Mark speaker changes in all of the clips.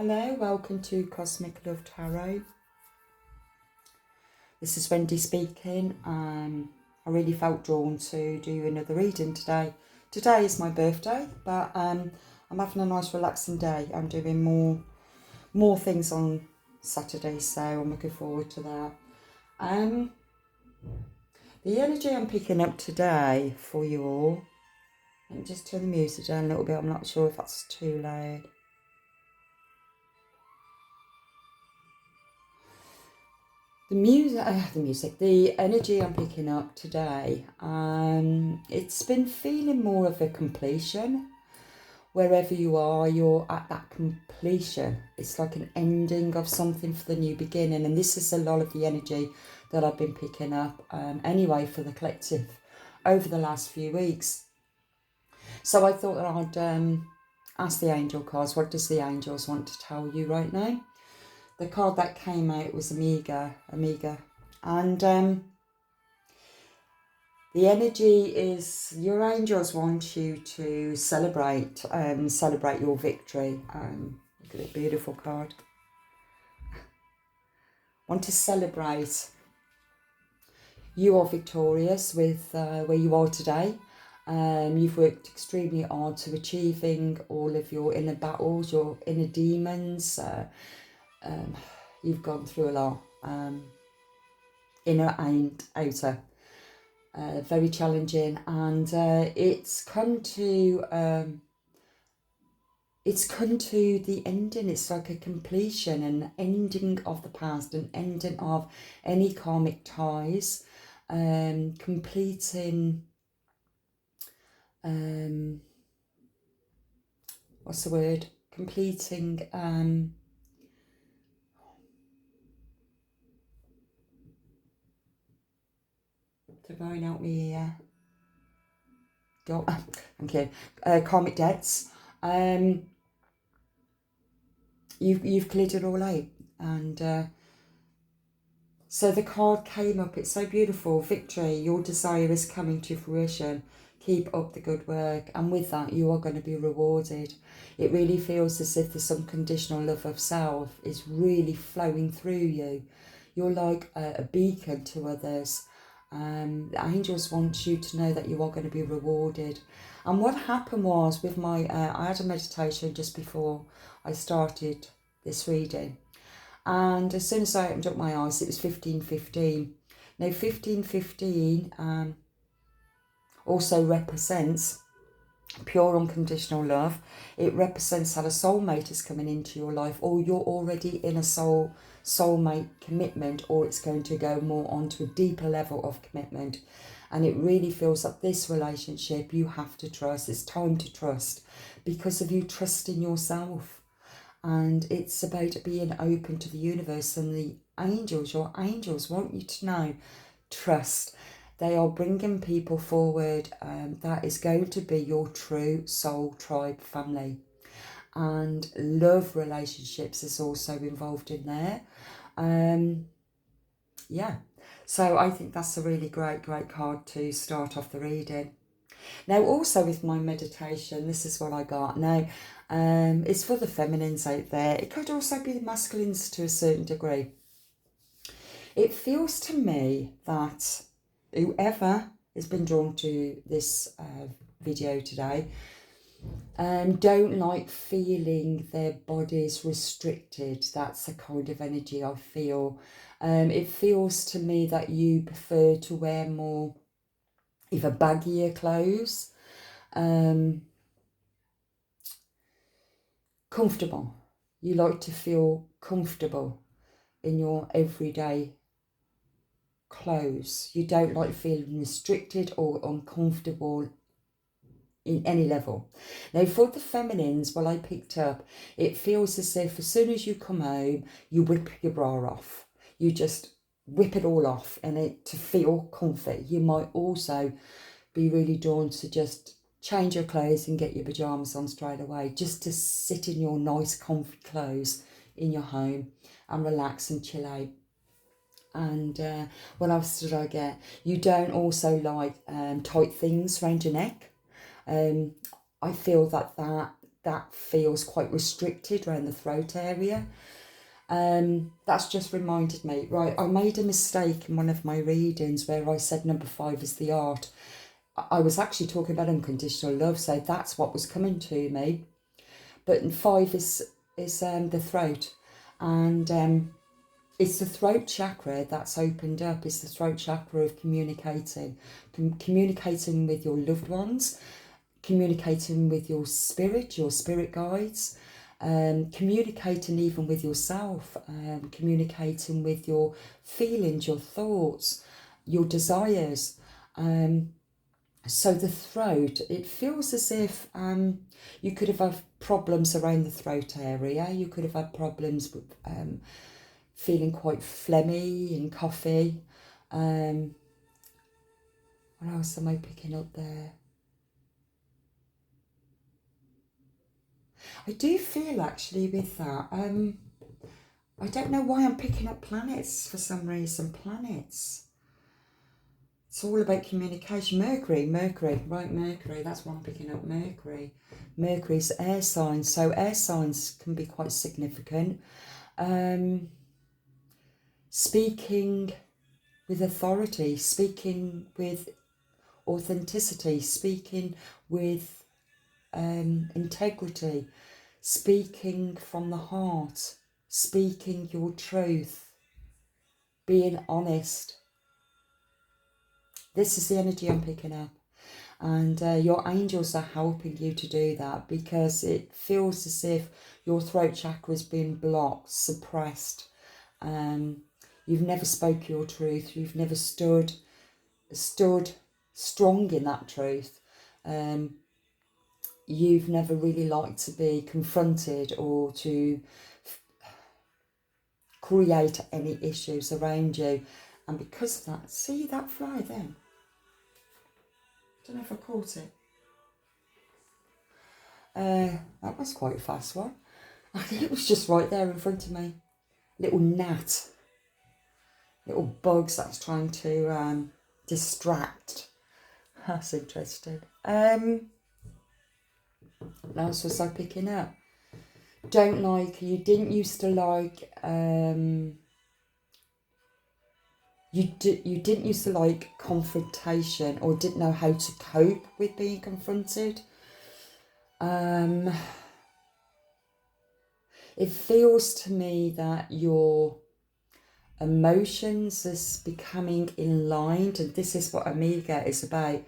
Speaker 1: Hello, welcome to Cosmic Love Tarot. This is Wendy speaking. I really felt drawn to do another reading today. Today is my birthday, but I'm having a nice relaxing day. I'm doing more things on Saturday, so I'm looking forward to that. The energy I'm picking up today for you all, let me just turn the music down a little bit. I'm not sure if that's too loud. The energy I'm picking up today, it's been feeling more of a completion. Wherever you are, you're at that completion. It's like an ending of something for the new beginning. And this is a lot of the energy that I've been picking up anyway for the collective over the last few weeks. So I thought that I'd ask the angel cards, what does the angels want to tell you right now? The card that came out was Amiga. And the energy is your angels want you to celebrate your victory. Look at the beautiful card. Want to celebrate. You are victorious with where you are today. You've worked extremely hard to achieving all of your inner battles, your inner demons. You've gone through a lot, inner and outer, very challenging, and it's come to the ending. It's like a completion, an ending of the past, an ending of any karmic ties, completing what's the word? Completing Divine, help me here. Thank you. Karmic debts. You've cleared it all out, and so the card came up. It's so beautiful. Victory. Your desire is coming to fruition. Keep up the good work, and with that, you are going to be rewarded. It really feels as if this unconditional love of self is really flowing through you. You're like a beacon to others. The angels want you to know that you are going to be rewarded. And what happened was with my, I had a meditation just before I started this reading. And as soon as I opened up my eyes, it was 1515. Now 1515 also represents pure unconditional love. It represents that a soulmate is coming into your life, or you're already in a soulmate commitment, or it's going to go more onto a deeper level of commitment. And it really feels that this relationship you have to trust. It's time to trust because of you trusting yourself. And it's about being open to the universe, and the angels, your angels want you to know, trust. They are bringing people forward that is going to be your true soul tribe family. And love relationships is also involved in there. Yeah, so I think that's a really great card to start off the reading. Now also with my meditation, this is what I got. Now it's for the feminines out there. It could also be the masculines to a certain degree. It feels to me that whoever has been drawn to this video today don't like feeling their bodies restricted. That's the kind of energy I feel. It feels to me that you prefer to wear more either baggier clothes, comfortable. You like to feel comfortable in your everyday clothes. You don't like feeling restricted or uncomfortable in any level. Now for the feminines, what I picked up, it feels as if as soon as you come home, you whip your bra off. You just whip it all off, and it to feel comfy. You might also be really drawn to just change your clothes and get your pyjamas on straight away, just to sit in your nice comfy clothes in your home and relax and chill out. And what else did I get? You don't also like tight things around your neck. I feel that that feels quite restricted around the throat area. That's just reminded me, right, I made a mistake in one of my readings where I said number 5 is the art. I was actually talking about unconditional love, so that's what was coming to me. But 5 is the throat, and it's the throat chakra that's opened up. It's the throat chakra of communicating with your loved ones, communicating with your spirit guides, communicating even with yourself, communicating with your feelings, your thoughts, your desires. So the throat, it feels as if you could have had problems around the throat area. You could have had problems with feeling quite phlegmy and coughy. What else am I picking up there? I do feel actually with that. I don't know why I'm picking up planets for some reason. Planets. It's all about communication. Mercury, right, Mercury, that's what I'm picking up, Mercury. Mercury's air signs, so air signs can be quite significant. Speaking with authority, speaking with authenticity, speaking with integrity, speaking from the heart, speaking your truth, being honest. This is the energy I'm picking up. And your angels are helping you to do that, because it feels as if your throat chakra has been blocked, suppressed. You've never spoke your truth. You've never stood strong in that truth. You've never really liked to be confronted or to create any issues around you. And because of that, see that fly then? I don't know if I caught it. That was quite a fast one. I think it was just right there in front of me. Little gnat. Little bugs that's trying to distract. That's interesting. What else was I picking up? Don't like, you didn't used to like, you didn't used to like confrontation, or didn't know how to cope with being confronted. It feels to me that your emotions is becoming in line, and this is what Omega is about.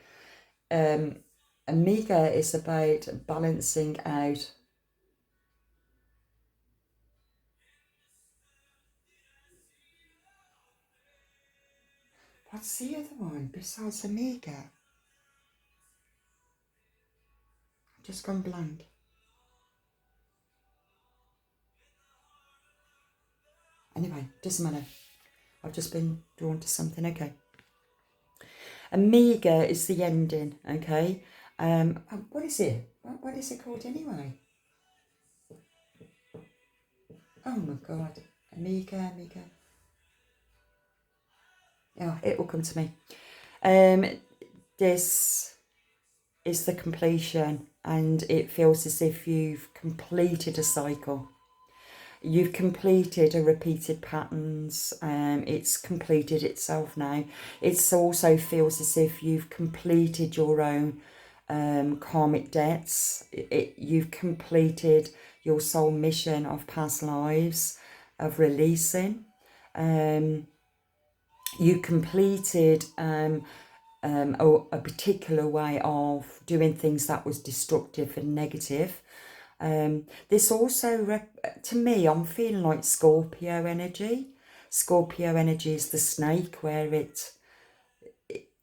Speaker 1: Omega is about balancing out. What's the other one besides Omega? I've just gone blank. Anyway, doesn't matter. I've just been drawn to something. Okay. Omega is the ending. Okay. What is it? What is it called anyway? Oh my God. Omega. Yeah, it will come to me. This is the completion, and it feels as if you've completed a cycle. You've completed a repeated patterns. It's completed itself now. It also feels as if you've completed your own karmic debts. You've completed your soul mission of past lives, of releasing. You completed a particular way of doing things that was destructive and negative. This also, to me, I'm feeling like Scorpio energy. Scorpio energy is the snake, where it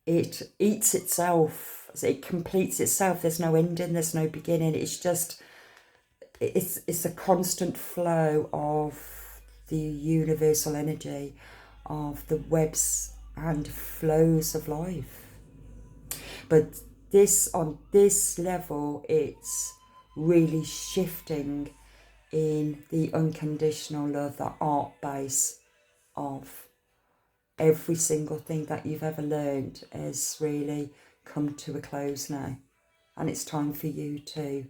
Speaker 1: eats itself, it completes itself. There's no ending, there's no beginning. It's just, it's a constant flow of the universal energy, of the webs and flows of life. But this, on this level, it's really shifting in the unconditional love, the art base of every single thing that you've ever learned has really come to a close now. And it's time for you to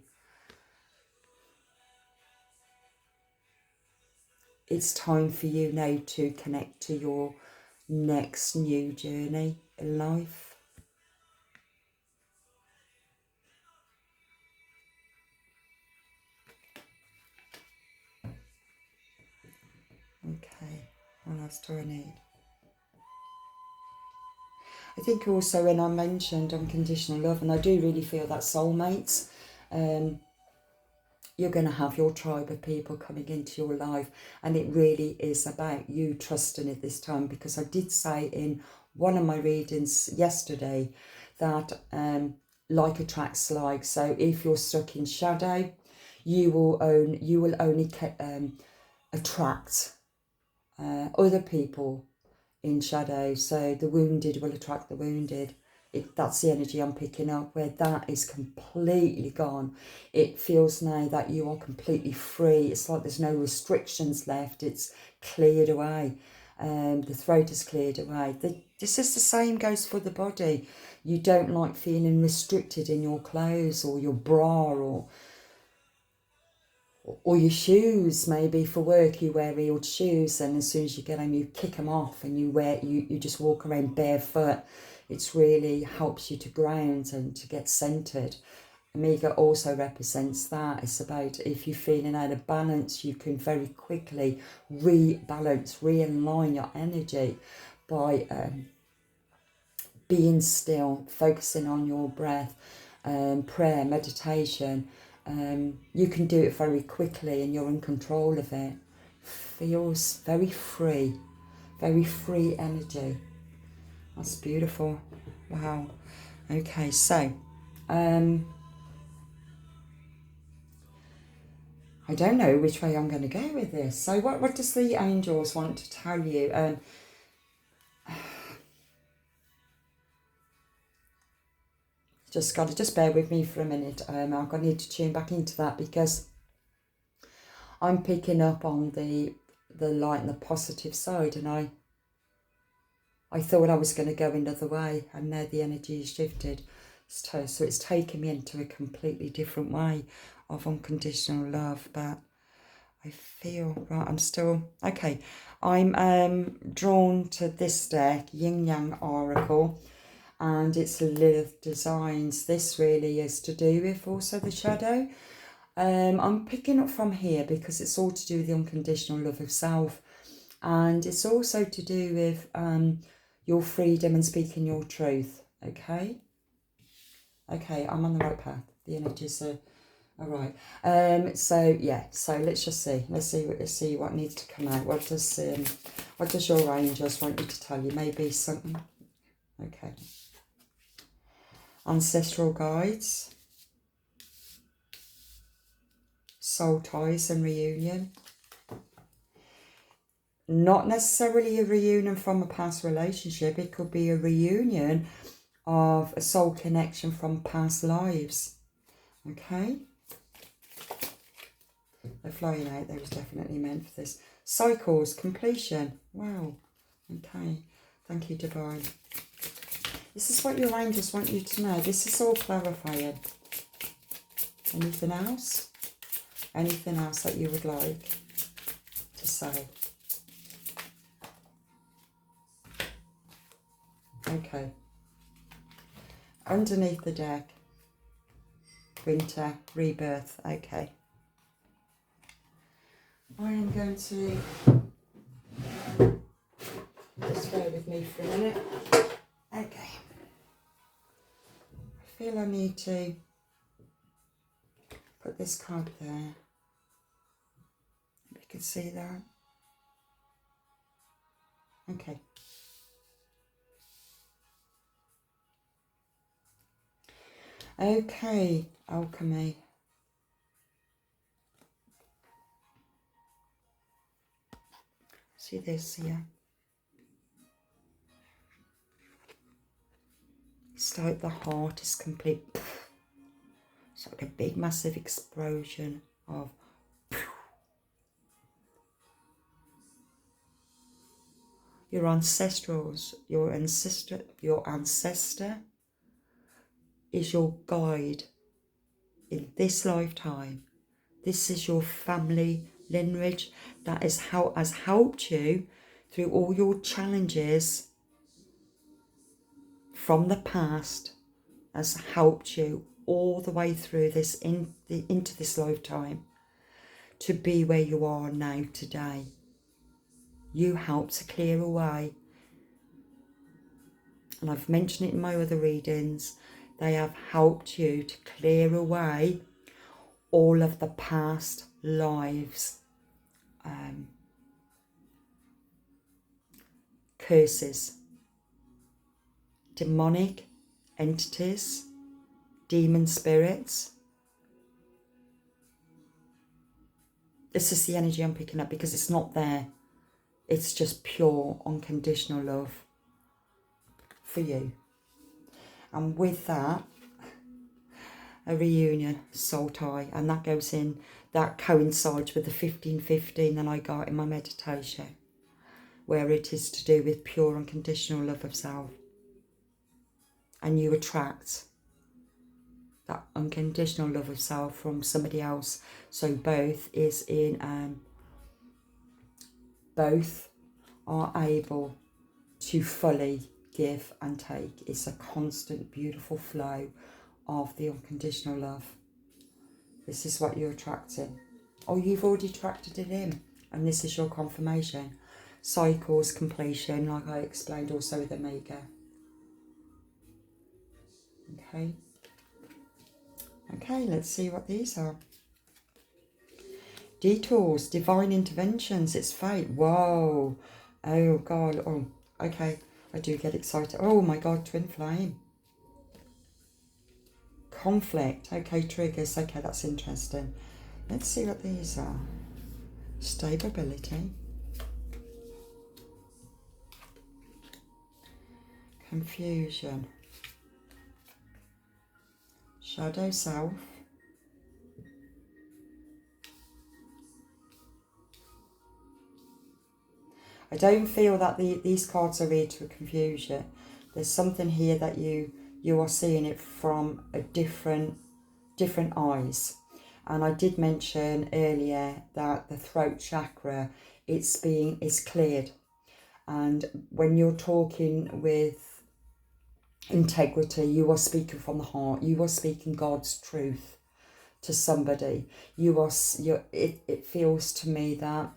Speaker 1: it's time for you now to connect to your next new journey in life. Okay, what else do I need? I think also when I mentioned unconditional love, and I do really feel that soulmates, you're going to have your tribe of people coming into your life, and it really is about you trusting it this time, because I did say in one of my readings yesterday that like attracts like. So if you're stuck in shadow, you will only attract other people in shadow. So the wounded will attract the wounded. That's the energy I'm picking up, where that is completely gone. It feels now that you are completely free. It's like there's no restrictions left. It's cleared away. The throat is cleared away. This is the same goes for the body. You don't like feeling restricted in your clothes or your bra or your shoes. Maybe for work you wear heeled shoes, and as soon as you get home you kick them off and you just walk around barefoot. It really helps you to ground and to get centered. Omega also represents that. It's about if you're feeling out of balance, you can very quickly rebalance, realign your energy by being still, focusing on your breath, prayer, meditation. You can do it very quickly and you're in control of it. Feels very free energy. That's beautiful. Wow. Okay, so I don't know which way I'm going to go with this. So what does the angels want to tell you? Just bear with me for a minute. I'm going to need to tune back into that, because I'm picking up on the light and the positive side, and I thought I was going to go another way, and now the energy has shifted. So it's taken me into a completely different way of unconditional love. But I feel, right, I'm still, okay. I'm drawn to this deck, Yin Yang Oracle, and it's Lilith Designs. This really is to do with also the shadow. I'm picking up from here because it's all to do with the unconditional love of self, and it's also to do with your freedom and speaking your truth. Okay, I'm on the right path. The energies are all right. So yeah, so let's see what needs to come out. What does your angels want you to tell you? Maybe something. Okay. Ancestral guides, soul ties and reunion. Not necessarily a reunion from a past relationship. It could be a reunion of a soul connection from past lives. Okay. They're flying out. They was definitely meant for this. Cycles, completion. Wow. Okay. Thank you, Divine. This is what your angels want you to know. This is all clarifying. Anything else? Anything else that you would like to say? Okay. Underneath the deck, winter, rebirth. Okay. I am going to just bear with me for a minute. Okay. I feel I need to put this card there. You can see that. Okay. Okay, alchemy. See this here? It's like the heart is complete. It's like a big massive explosion of your ancestrals, your ancestor is your guide in this lifetime. This is your family Linridge, that is how has helped you through all your challenges from the past, has helped you all the way through this into this lifetime to be where you are now today. You help to clear away, and I've mentioned it in my other readings, they have helped you to clear away all of the past lives, curses, demonic entities, demon spirits. This is the energy I'm picking up because it's not there. It's just pure, unconditional love for you. And with that, a reunion, soul tie, and that goes in, that coincides with the 1515 that I got in my meditation, where it is to do with pure unconditional love of self. And you attract that unconditional love of self from somebody else. So both is in, both are able to fully give and take. It's a constant, beautiful flow of the unconditional love. This is what you're attracting. Or you've already attracted it in, and this is your confirmation. Cycles, completion, like I explained also with Omega. Okay. Okay, let's see what these are. Detours, divine interventions, it's fate. Whoa. Oh, God. Oh, okay. I do get excited. Oh, my God, twin flame. Conflict. Okay, triggers. Okay, that's interesting. Let's see what these are. Stability. Confusion. Shadow self. I don't feel that these cards are here to confuse you. There's something here that you are seeing it from a different eyes. And I did mention earlier that the throat chakra, is cleared. And when you're talking with integrity, you are speaking from the heart. You are speaking God's truth to somebody. It feels to me that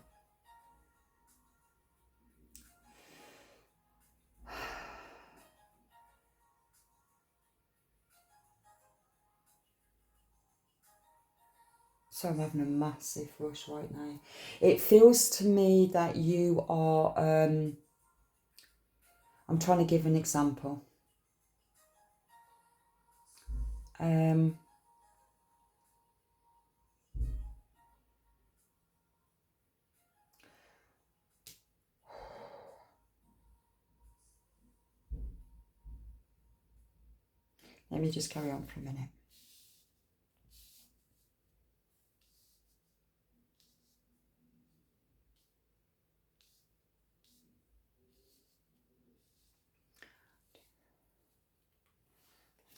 Speaker 1: so I'm having a massive rush right now. It feels to me that you are, I'm trying to give an example. Let me just carry on for a minute.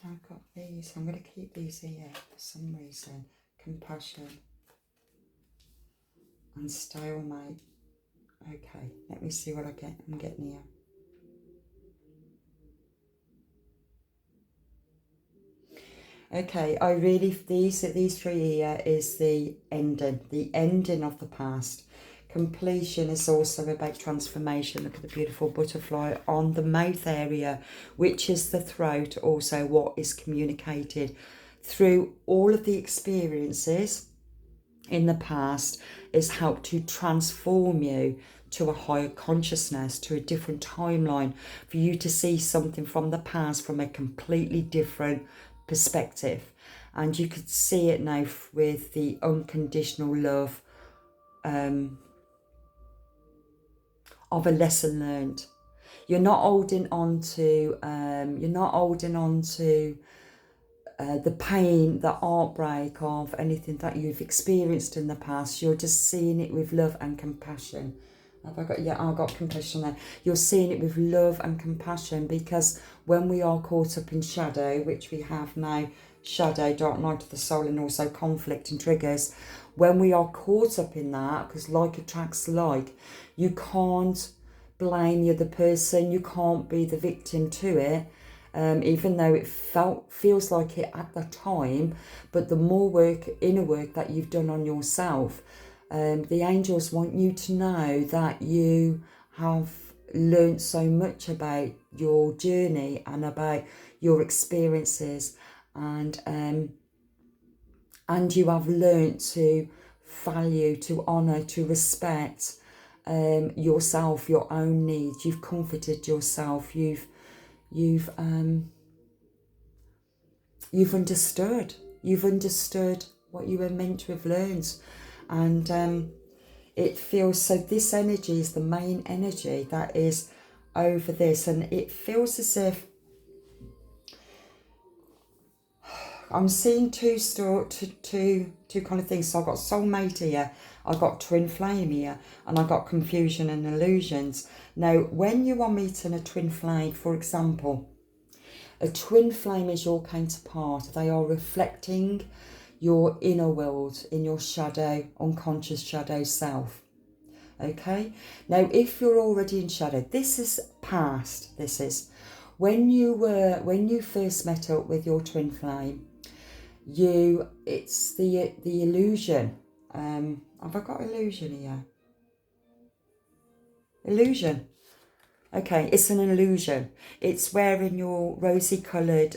Speaker 1: I've got these. I'm going to keep these here for some reason. Compassion and stalemate. Okay, let me see what I'm getting here. Okay, these three here is the ending of the past. Completion is also about transformation. Look at the beautiful butterfly on the mouth area, which is the throat, also what is communicated through all of the experiences in the past is helped to transform you to a higher consciousness, to a different timeline, for you to see something from the past from a completely different perspective. And you could see it now with the unconditional love of a lesson learned. You're not holding on to the pain, the heartbreak of anything that you've experienced in the past. You're just seeing it with love and compassion. I've got compassion there. You're seeing it with love and compassion, because when we are caught up in shadow, which we have now, shadow, dark night of the soul, and also conflict and triggers. When we are caught up in that, because like attracts like, you can't blame the other person, you can't be the victim to it, even though it feels like it at the time. But the more work, inner work that you've done on yourself, the angels want you to know that you have learned so much about your journey and about your experiences, and you have learned to value, to honour, to respect yourself, your own needs. You've comforted yourself. You've understood. You've understood what you were meant to have learned, and it feels so. This energy is the main energy that is over this, and it feels as if I'm seeing two kind of things. So I've got soulmate here, I've got twin flame here, and I've got confusion and illusions. Now, when you are meeting a twin flame, for example, a twin flame is your counterpart. They are reflecting your inner world in your shadow, unconscious shadow self. Okay? Now, if you're already in shadow, this is past. This is when you first met up with your twin flame. It's the illusion. Have I got illusion here? Illusion. Okay, it's an illusion. It's wearing your rosy coloured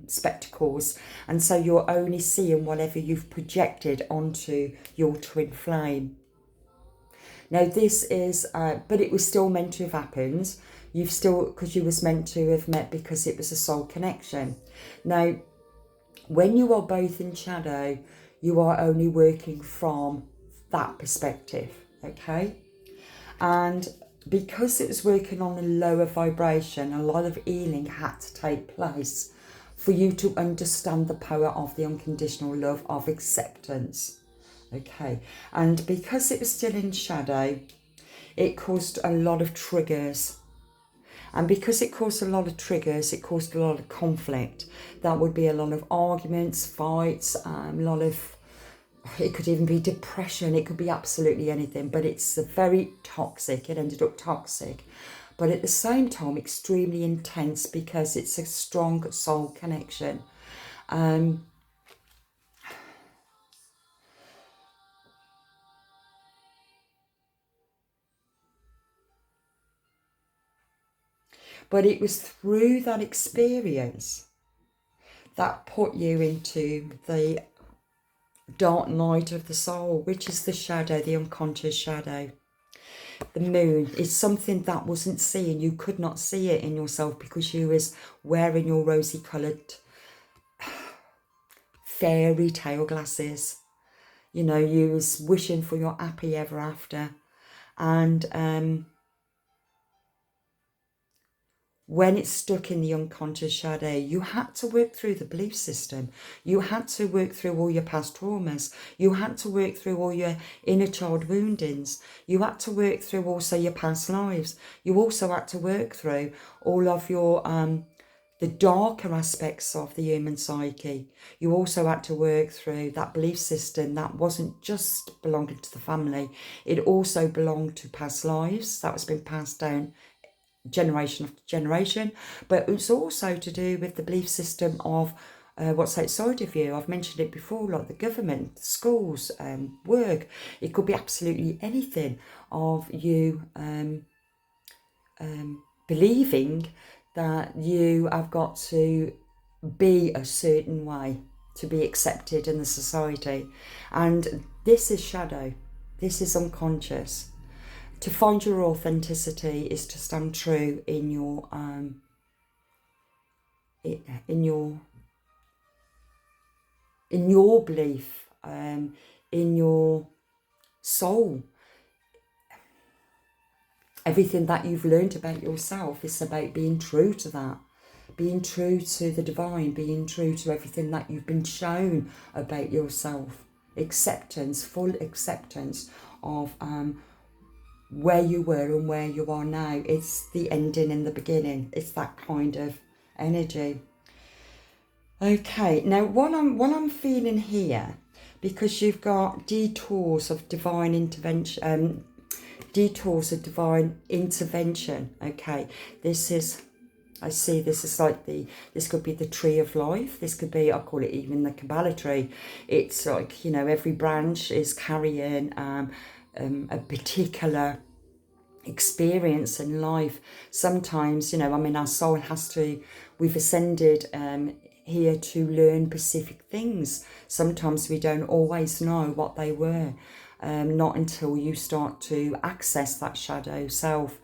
Speaker 1: spectacles, and so you're only seeing whatever you've projected onto your twin flame. Now this is, but it was still meant to have happened. Because you was meant to have met, because it was a soul connection. Now, when you are both in shadow, you are only working from that perspective, okay? And because it was working on a lower vibration, a lot of healing had to take place for you to understand the power of the unconditional love of acceptance, okay? And because it was still in shadow, it caused a lot of triggers. And because it caused a lot of triggers, it caused a lot of conflict. That would be a lot of arguments, fights, it could even be depression. It could be absolutely anything, but it's very toxic. It ended up toxic. But at the same time, extremely intense, because it's a strong soul connection. But it was through that experience that put you into the dark night of the soul, which is the shadow, the unconscious shadow. The moon is something that wasn't seen. You could not see it in yourself because you was wearing your rosy coloured fairy tale glasses. You know, you was wishing for your happy ever after. And when it's stuck in the unconscious shadow, you had to work through the belief system. You had to work through all your past traumas. You had to work through all your inner child woundings. You had to work through also your past lives. You also had to work through all of your the darker aspects of the human psyche. You also had to work through that belief system that wasn't just belonging to the family. It also belonged to past lives that was been passed down generation after generation, but it's also to do with the belief system of what's outside of you. I've mentioned it before, like the government, schools, work. It could be absolutely anything of you believing that you have got to be a certain way to be accepted in the society. And this is shadow. This is unconscious. To find your authenticity is to stand true in your belief, in your soul. Everything that you've learned about yourself is about being true to that, being true to the divine, being true to everything that you've been shown about yourself. Acceptance, full acceptance of where you were and where you are now. It's the ending and the beginning. It's that kind of energy. Okay, now what I'm feeling here, because you've got detours of divine intervention, okay, this is, I see this is like this could be the tree of life, this could be, I call it even the Kabbalah tree. It's like, you know, every branch is carrying a particular experience in life. Sometimes, you know, I mean, our soul has to, we've ascended here to learn specific things. Sometimes we don't always know what they were, not until you start to access that shadow self.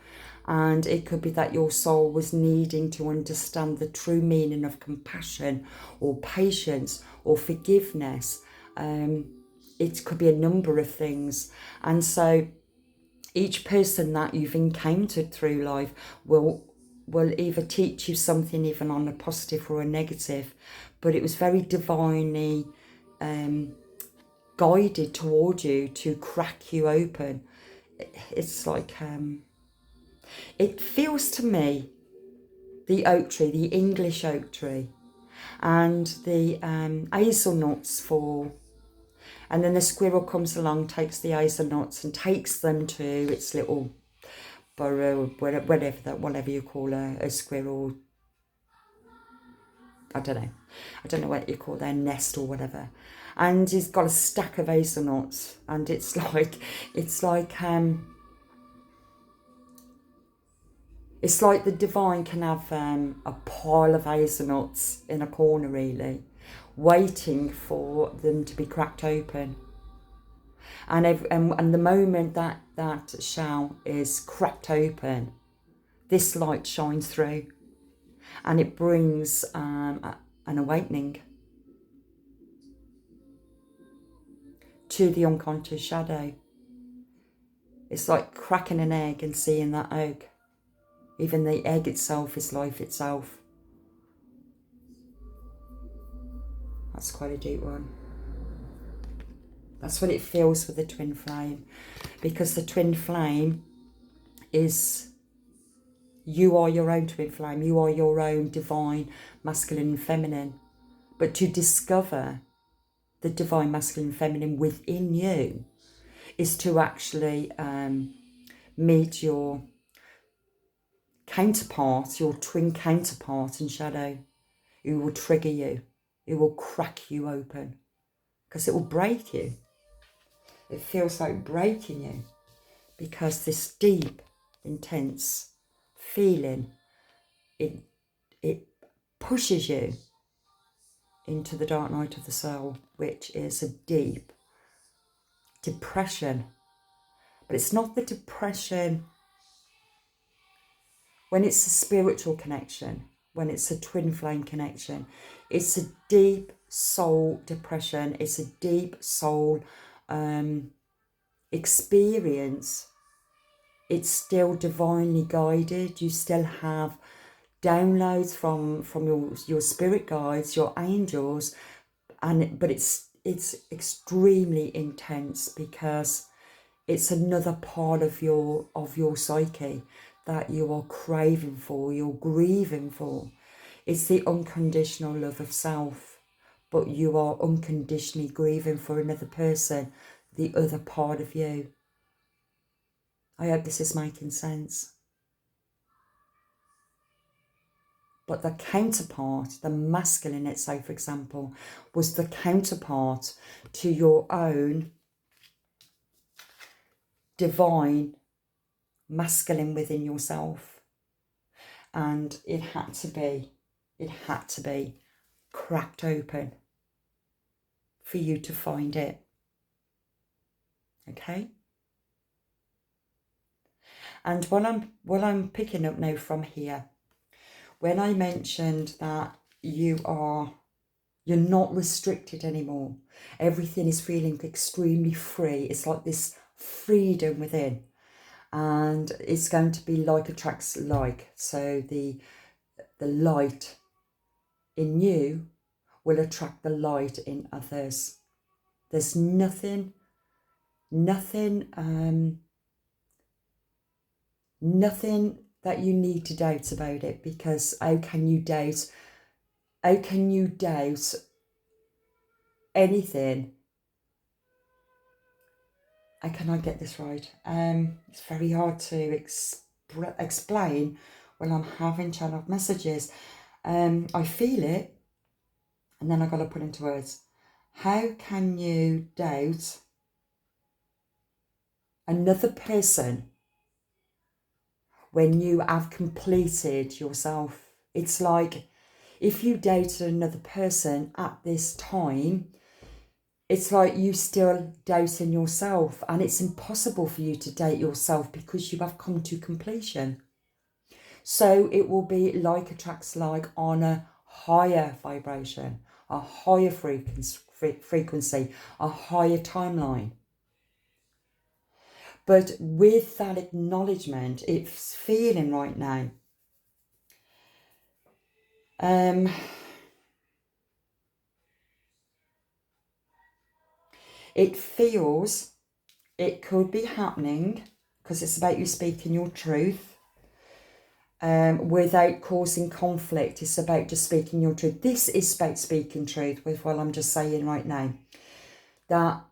Speaker 1: And it could be that your soul was needing to understand the true meaning of compassion or patience or forgiveness. It could be a number of things. And so each person that you've encountered through life will either teach you something even on a positive or a negative, but it was very divinely guided toward you to crack you open. It's like, it feels to me, the oak tree, the English oak tree, and the hazelnuts fall. And then the squirrel comes along, takes the hazelnuts and takes them to its little burrow, whatever you call a squirrel. I don't know what you call their nest or whatever. And he's got a stack of hazelnuts, and it's like the divine can have a pile of hazelnuts in a corner, really, waiting for them to be cracked open. And the moment that shell is cracked open, this light shines through, and it brings an awakening to the unconscious shadow. It's like cracking an egg and seeing that egg. Even the egg itself is life itself. That's quite a deep one. That's what it feels with the twin flame, because the twin flame is, you are your own twin flame, you are your own divine masculine and feminine. But to discover the divine masculine and feminine within you is to actually meet your counterpart, your twin counterpart in shadow, who will trigger you, who will crack you open, because it will break you. It feels like breaking you, because this deep, intense feeling, it pushes you into the dark night of the soul, which is a deep depression. But it's not the depression when it's a spiritual connection, when it's a twin flame connection. It's a deep soul depression. It's a deep soul experience. It's still divinely guided. You still have downloads from your spirit guides, your angels, but it's extremely intense, because it's another part of your psyche that you are craving for, you're grieving for. It's the unconditional love of self, but you are unconditionally grieving for another person, the other part of you. I hope this is making sense. But the counterpart, the masculine, let's say, for example, was the counterpart to your own divine masculine within yourself. And it had to be cracked open for you to find it. Okay? And what I'm picking up now from here, when I mentioned that you're not restricted anymore, everything is feeling extremely free. It's like this freedom within, and it's going to be like attracts like. So the light in you will attract the light in others. There's nothing that you need to doubt about it, because how can you doubt How can you doubt anything? How can I get this right? It's very hard to explain when I'm having channeled messages. I feel it, and then I got to put into words. How can you doubt another person when you have completed yourself? It's like if you dated another person at this time, it's like you still doubting yourself, and it's impossible for you to date yourself because you have come to completion. So it will be like attracts like on a higher vibration, a higher frequency, a higher timeline. But with that acknowledgement, it's feeling right now. It feels it could be happening because it's about you speaking your truth without causing conflict. It's about just speaking your truth. This is about speaking truth with what I'm just saying right now. That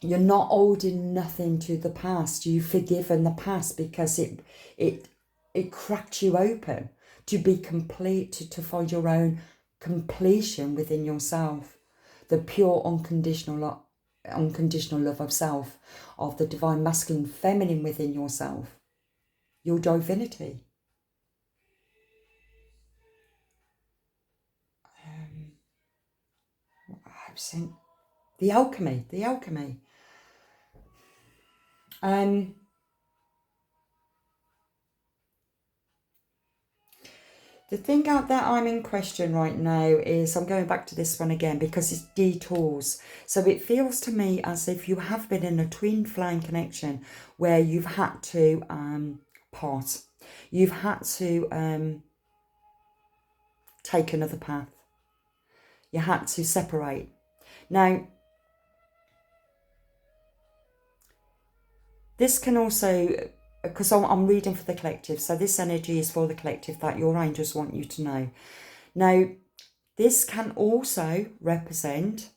Speaker 1: you're not holding nothing to the past. You've forgiven the past because it cracked you open to be complete, to find your own completion within yourself. The pure unconditional love of self, of the divine masculine feminine within yourself, your divinity. I've seen the alchemy. The thing out that I'm in question right now is, I'm going back to this one again because it's detours. So it feels to me as if you have been in a twin flame connection where you've had to part. You've had to take another path. You had to separate. Now, this can also, because I'm reading for the collective, so this energy is for the collective that your angels want you to know. Now, this can also represent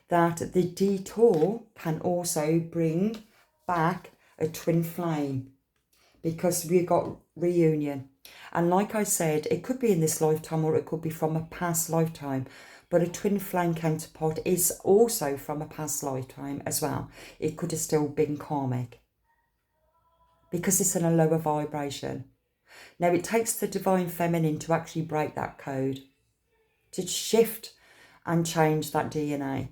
Speaker 1: that the detour can also bring back a twin flame, because we got reunion. And like I said, it could be in this lifetime or it could be from a past lifetime. But a twin flame counterpart is also from a past lifetime as well. It could have still been karmic, because it's in a lower vibration. Now, it takes the divine feminine to actually break that code, to shift and change that DNA.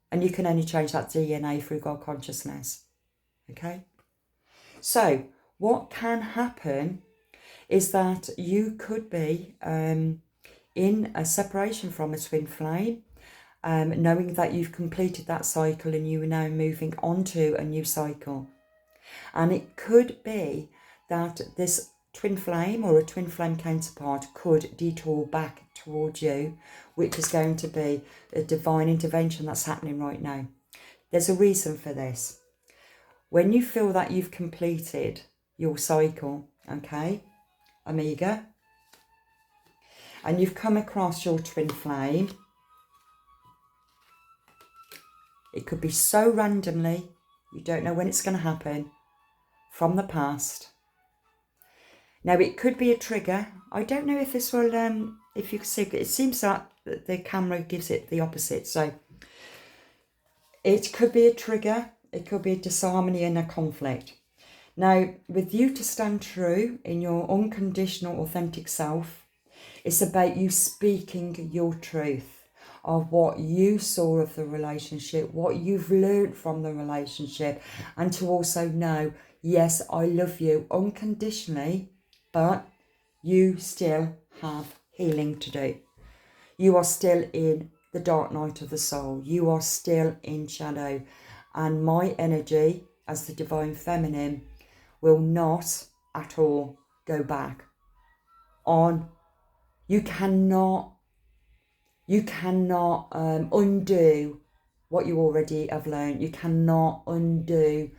Speaker 1: And you can only change that DNA through God consciousness. Okay? So, what can happen is that you could be in a separation from a twin flame, knowing that you've completed that cycle and you are now moving on to a new cycle. And it could be that this twin flame or a twin flame counterpart could detour back towards you, which is going to be a divine intervention that's happening right now. There's a reason for this. When you feel that you've completed your cycle, okay, Amiga, and you've come across your twin flame, it could be so randomly, you don't know when it's going to happen, from the past. Now, it could be a trigger. I don't know if this will, if you can see, it seems that the camera gives it the opposite. So it could be a trigger. It could be a disharmony and a conflict. Now, with you to stand true in your unconditional, authentic self, it's about you speaking your truth of what you saw of the relationship, what you've learned from the relationship, and to also know, yes, I love you unconditionally, but you still have healing to do. You are still in the dark night of the soul. You are still in shadow. And my energy as the divine feminine will not at all go back on. You cannot undo what you already have learned. You cannot undo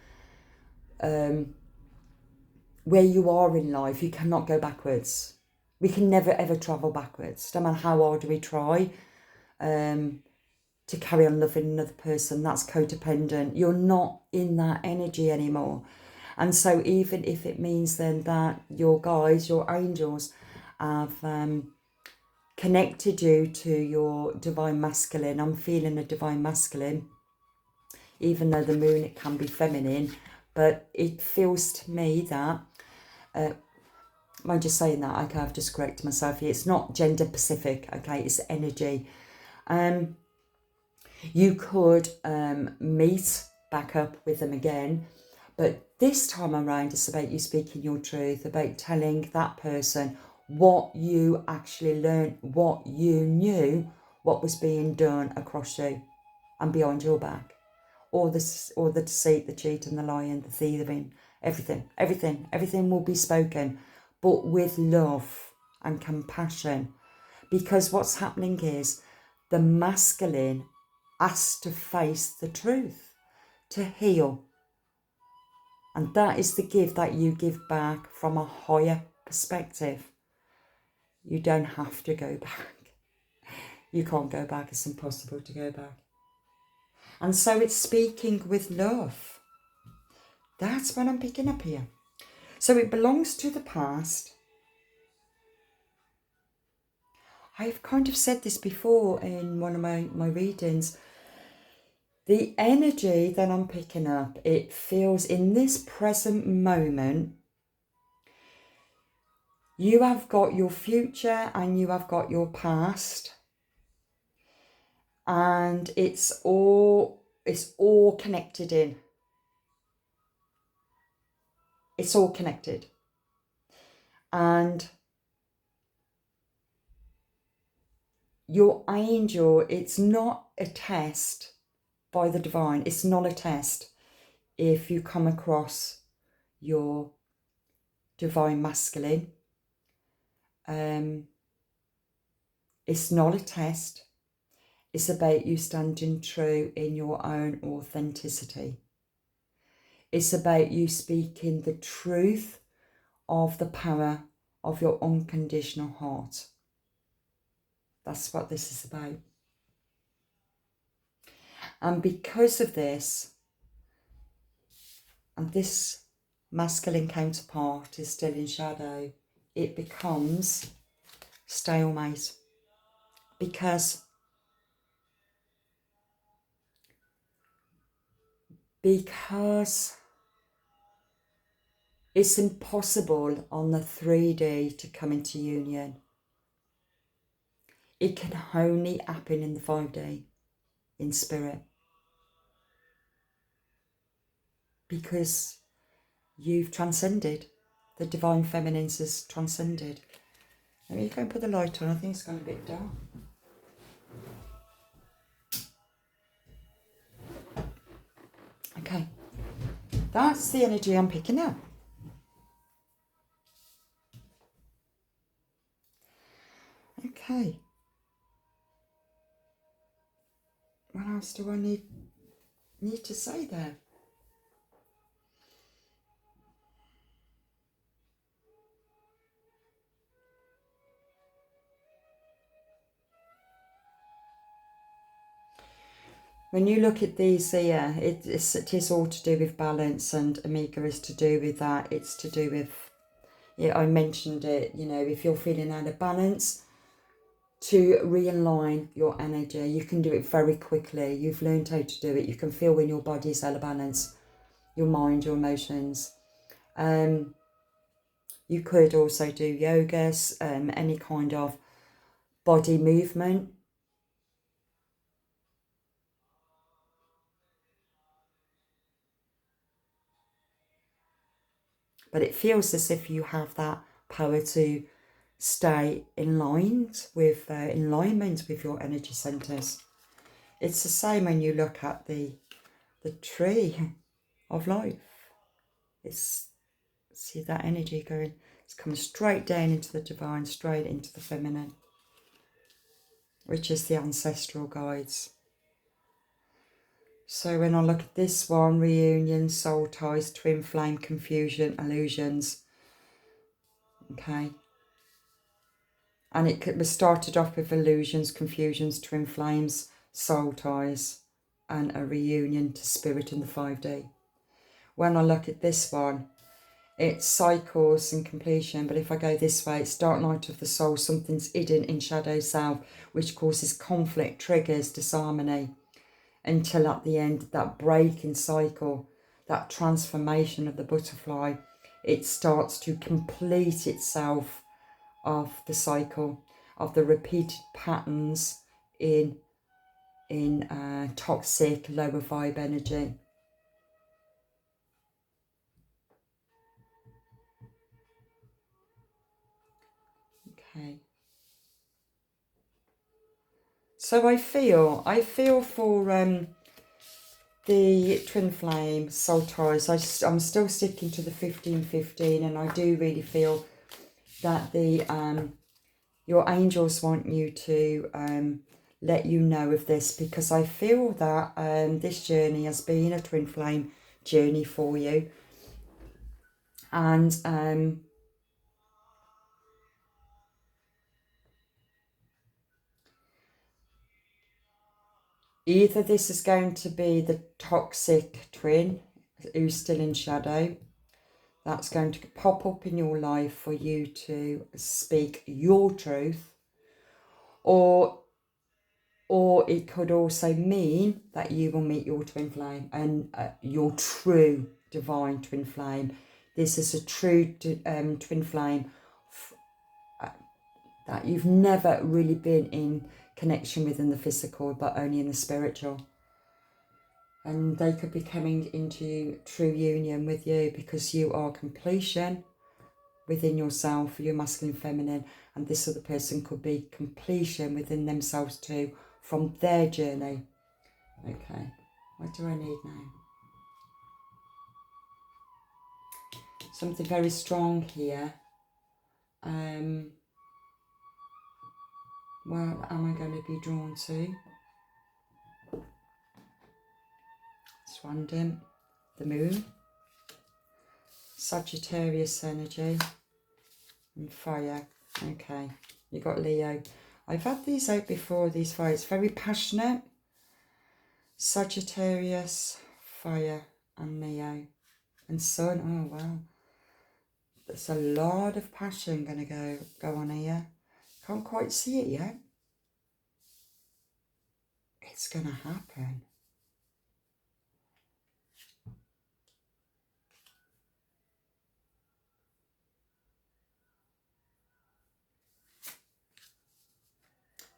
Speaker 1: where you are in life. You cannot go backwards. We can never ever travel backwards, no matter how hard we try to carry on loving another person. That's codependent. You're not in that energy anymore. And so even if it means then that your guides, your angels, have connected you to your divine masculine. I'm feeling a divine masculine, even though the moon, it can be feminine, but it feels to me that, I'm just saying that, okay, I've just corrected myself here, it's not gender specific, okay, it's energy. You could meet back up with them again, but this time around it's about you speaking your truth, about telling that person what you actually learned, what you knew, what was being done across you and behind your back. Or the deceit, the cheat and the lying, the thieving, everything will be spoken, but with love and compassion. Because what's happening is the masculine has to face the truth, to heal. And that is the gift that you give back from a higher perspective. You don't have to go back. You can't go back. It's impossible to go back. And so it's speaking with love. That's what I'm picking up here. So it belongs to the past. I've kind of said this before in one of my readings. The energy that I'm picking up, it feels in this present moment, you have got your future and you have got your past. And it's all connected in. It's all connected. And your angel, it's not a test by the divine. It's not a test if you come across your divine masculine. It's not a test. It's about you standing true in your own authenticity. It's about you speaking the truth of the power of your unconditional heart. That's what this is about. And because of this, and this masculine counterpart is still in shadow, it becomes stalemate. Because it's impossible on the 3D to come into union. It can only happen in the 5D, in spirit. Because you've transcended. The divine feminines has transcended. Let me go and put the light on. I think it's gone a bit dark. Okay. That's the energy I'm picking up. Okay. What else do I need to say there? When you look at these here, it is all to do with balance, and Omega is to do with that. It's to do with, yeah, I mentioned it, you know, if you're feeling out of balance, to realign your energy. You can do it very quickly. You've learned how to do it. You can feel when your body is out of balance, your mind, your emotions. You could also do yoga, any kind of body movement. But it feels as if you have that power to stay in alignment with your energy centers. It's the same when you look at the tree of life. It's, see that energy going, it's coming straight down into the divine, straight into the feminine, which is the ancestral guides. So when I look at this one, reunion, soul ties, twin flame, confusion, illusions. Okay. And it was started off with illusions, confusions, twin flames, soul ties, and a reunion to spirit in the 5D. When I look at this one, it's cycles and completion, but if I go this way, it's dark night of the soul, something's hidden in shadow self, which causes conflict, triggers disharmony, until at the end, that breaking cycle, that transformation of the butterfly, it starts to complete itself of the cycle, of the repeated patterns in toxic, lower vibe energy. Okay. So I feel for the twin flame soul ties. I'm still sticking to the 15-15, and I do really feel that your angels want you to let you know of this, because I feel that this journey has been a twin flame journey for you, and either this is going to be the toxic twin who's still in shadow, that's going to pop up in your life for you to speak your truth, or it could also mean that you will meet your twin flame and your true divine twin flame. This is a true twin flame that you've never really been in connection with in the physical, but only in the spiritual. And they could be coming into true union with you, because you are completion within yourself, your masculine, feminine, and this other person could be completion within themselves too, from their journey. Okay, what do I need now? Something very strong here. What am I going to be drawn to? It's random. The moon, Sagittarius energy, and fire. Okay, you got Leo. I've had these out before, these fire. It's very passionate. Sagittarius, fire, and Leo. And sun. Oh, wow. There's a lot of passion going to go on here. Can't quite see it yet. It's going to happen.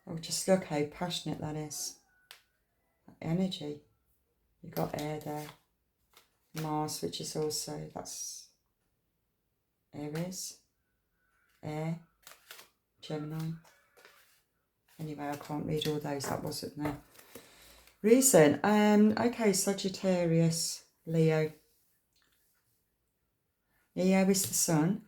Speaker 1: Oh, just look how passionate that is. Energy. You've got air there. Mars, which is also, that's Aries, air, Gemini. Anyway, I can't read all those, that wasn't there. Reason, okay, Sagittarius, Leo. Leo is the sun.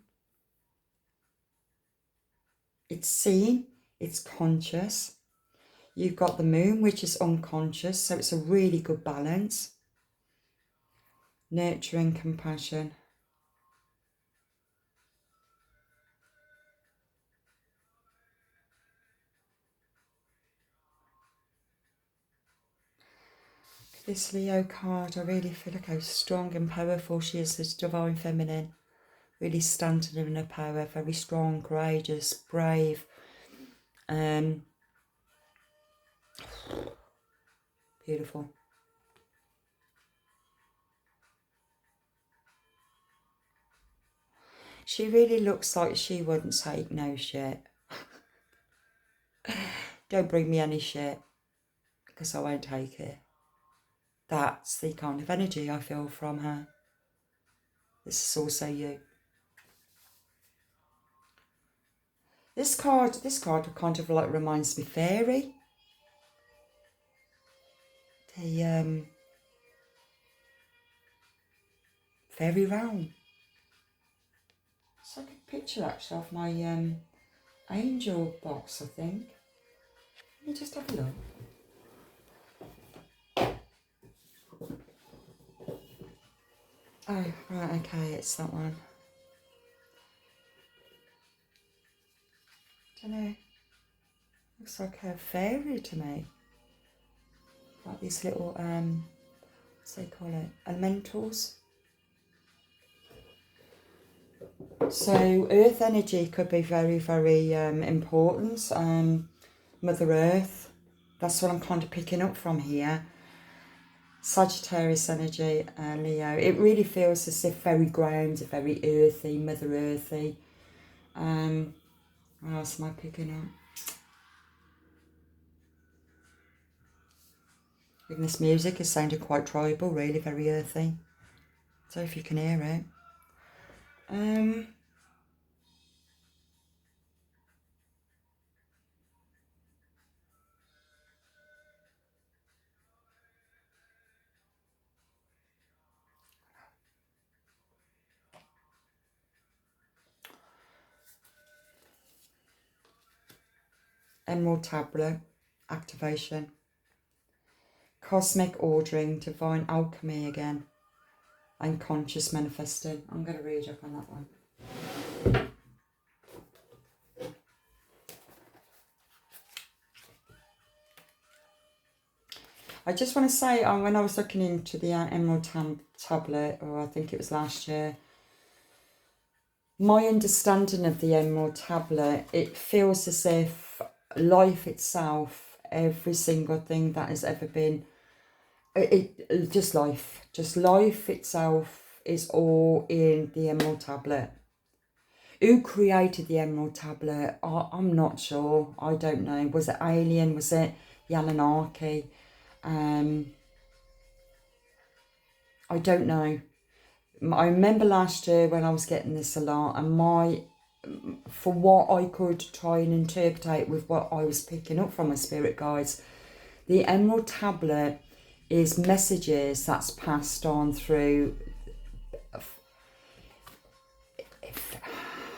Speaker 1: It's seen, it's conscious. You've got the moon, which is unconscious, so it's a really good balance. Nurturing, compassion. This Leo card, I really feel like how strong and powerful she is, this divine feminine. Really standing in her power, very strong, courageous, brave. Beautiful. She really looks like she wouldn't take no shit. Don't bring me any shit, because I won't take it. That's the kind of energy I feel from her. This is also you. This card kind of like reminds me fairy. The fairy realm. It's like a picture actually of my angel box, I think. Let me just have a look. Oh, right, okay, it's that one. Don't know. like a fairy to me. Like these little, what's they call it? Elementals. So earth energy could be very, very important. Mother Earth, that's what I'm kind of picking up from here. Sagittarius energy, Leo. It really feels as if very grounded, very earthy, Mother Earthy. What else am I picking up? Even this music is sounding quite tribal, really very earthy. So if you can hear it. Emerald tablet activation. Cosmic ordering, divine alchemy again. And conscious manifesting. I'm going to read up on that one. I just want to say, when I was looking into the Emerald tablet, or I think it was last year, my understanding of the Emerald tablet, it feels as if life itself, every single thing that has ever been, just life itself is all in the Emerald tablet. Who created the Emerald tablet? I'm not sure. I don't know. Was it alien? Was it the Anunnaki? I don't know. I remember last year when I was getting this a lot, and for what I could try and interpret with what I was picking up from my spirit guides, the Emerald tablet is messages that's passed on through.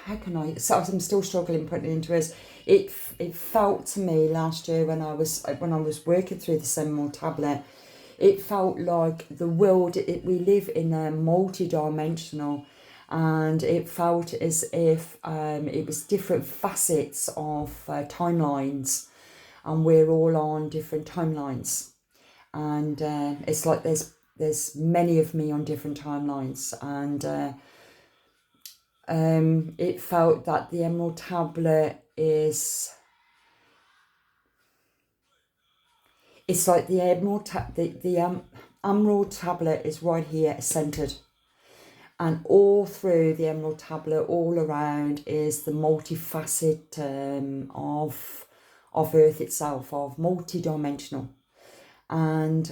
Speaker 1: How can I? So I'm still struggling putting it into words. It felt to me last year when I was working through the Emerald tablet, it felt like the world we live in a multi-dimensional, and it felt as if it was different facets of timelines, and we're all on different timelines, and it's like there's many of me on different timelines, and it felt that the Emerald tablet is. It's like the Emerald tablet is right here, centered, and all through the Emerald tablet, all around, is the multifaceted of Earth itself, of multi-dimensional. And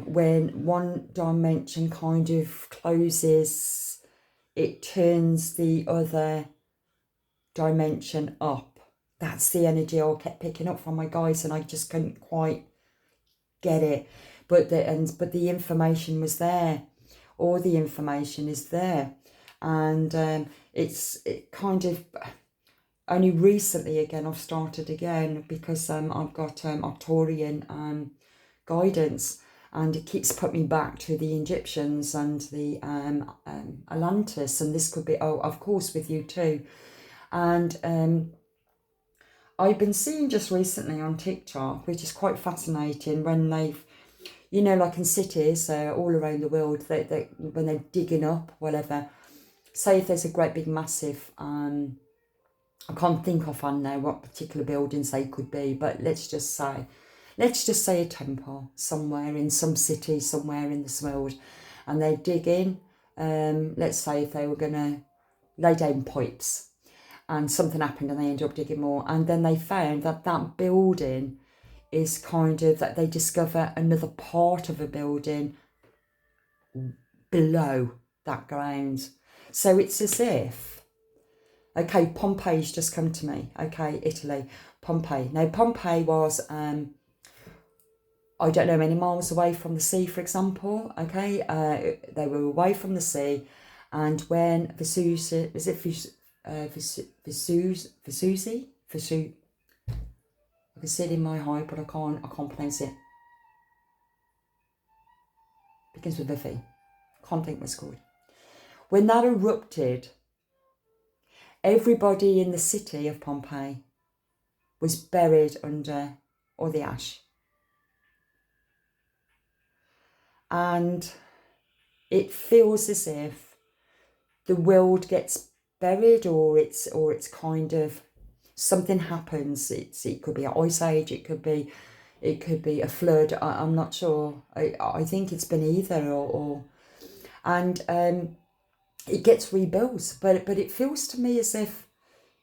Speaker 1: when one dimension kind of closes, it turns the other dimension up. That's the energy I kept picking up from my guides, and I just couldn't quite get it, but the information was there. All the information is there, and it kind of only recently again I've started again because I've got Arcturian guidance, and it keeps putting me back to the Egyptians and the Atlantis, and this could be of course with you too, and I've been seeing just recently on TikTok, which is quite fascinating, when they've, like in cities all around the world, they when they're digging up whatever, say if there's a great big massive, I can't think offhand now what particular buildings they could be, but let's just say a temple somewhere in some city somewhere in this world, and they're digging, let's say if they were going to lay down pipes, and something happened and they ended up digging more, and then they found that building is kind of, that they discover another part of a building below that ground. So it's as if, okay, Pompeii's just come to me, okay, Italy, Pompeii. Now Pompeii was, I don't know, many miles away from the sea, for example, okay, they were away from the sea, and when Vesuvius, Vesuzi. I can see it in my heart, but I can't pronounce it. Begins with a V. Can't think what it's called. When that erupted, everybody in the city of Pompeii was buried under all the ash. And it feels as if the world gets buried, or it's kind of something happens. It could be an ice age, it could be a flood. I'm not sure. I think it's been either or and it gets rebuilt, but it feels to me as if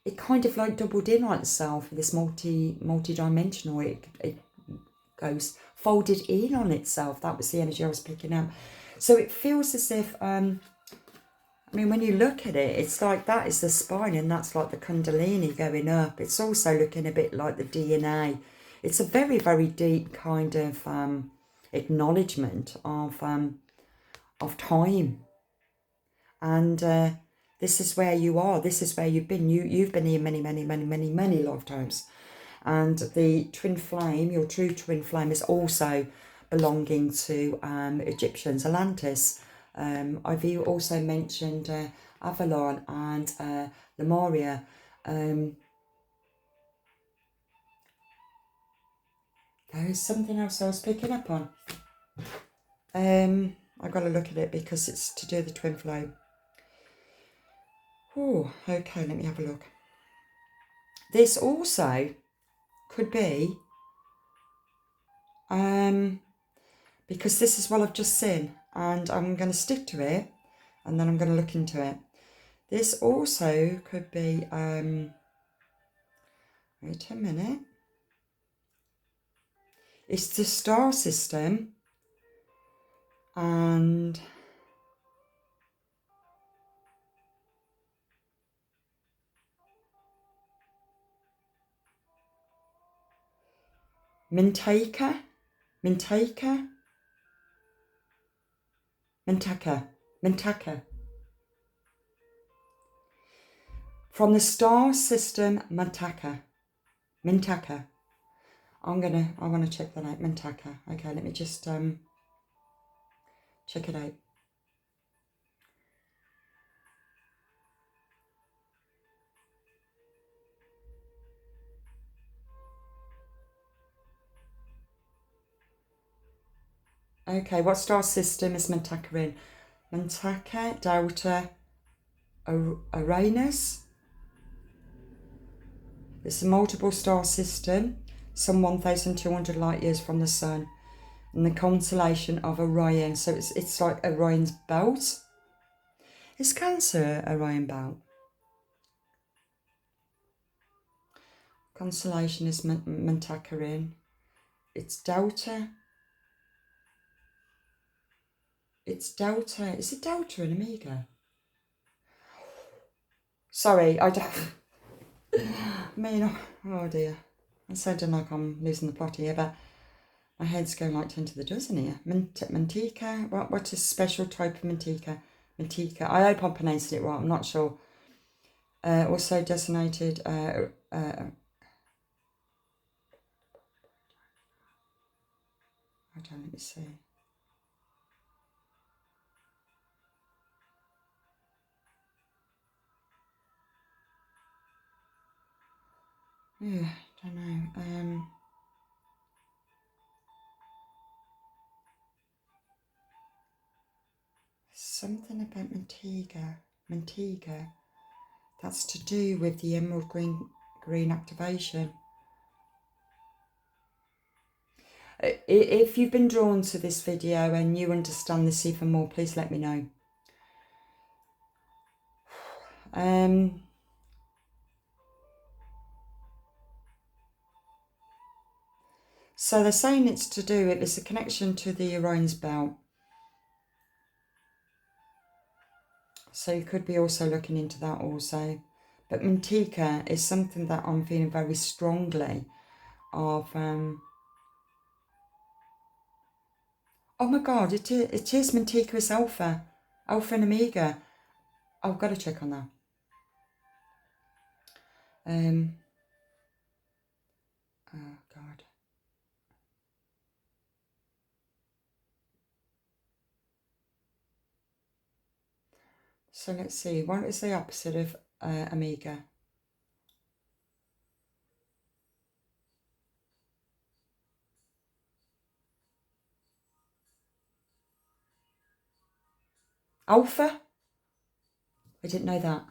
Speaker 1: it kind of like doubled in on itself, this multi-dimensional. It goes folded in on itself. That was the energy I was picking up. So it feels as if I mean, when you look at it, it's like that is the spine, and that's like the Kundalini going up. It's also looking a bit like the DNA. It's a very, very deep kind of acknowledgement of time. And this is where you are. This is where you've been. You've been here many, many, many, many, many lifetimes. And the twin flame, your true twin flame, is also belonging to Egyptians, Atlantis. I've also mentioned Avalon and Lemuria. There is something else I was picking up on. I've got to look at it because it's to do with the twin flame. Oh, okay, let me have a look. This also could be, because this is what I've just seen, and I'm going to stick to it, and then I'm going to look into it. This also could be, wait a minute. It's the star system, and Mintaka. From the star system, Mintaka. I want to check that out. Mintaka. Okay, let me just check it out. Okay, what star system is Mintaka in? Mintaka, Delta, Uranus. It's a multiple star system, some 1,200 light years from the sun, in the constellation of Orion. So it's like Orion's belt. Is Cancer Orion belt? Constellation is Mintaka in. It's Delta. It's Delta. Is it Delta and Omega? Sorry, I don't. I mean, oh dear. I'm sounding like I'm losing the plot here, but my head's going like 10 to the dozen here. Manteca. What is a special type of manteca? Manteca. I hope I'm pronouncing it right. I'm not sure. Also designated. Let me see. Yeah, I don't know. Something about Manteca. That's to do with the emerald green activation. If you've been drawn to this video and you understand this even more, please let me know. So they're saying it's to do with, it's a connection to the Orion's belt. So you could be also looking into that also. But Manteca is something that I'm feeling very strongly of. Oh my God, it is Manteca is Alpha and Omega. I've got to check on that. Oh God. So let's see, what is the opposite of Omega? Alpha? I didn't know that.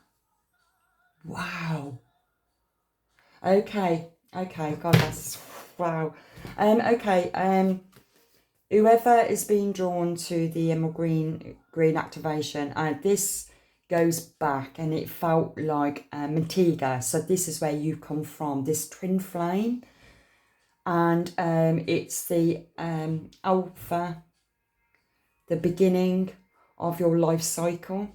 Speaker 1: Wow. Okay, God, that's, wow. Whoever is being drawn to the emerald green activation, this goes back, and it felt like Mantiga. So this is where you come from, this twin flame, and it's the alpha, the beginning of your life cycle.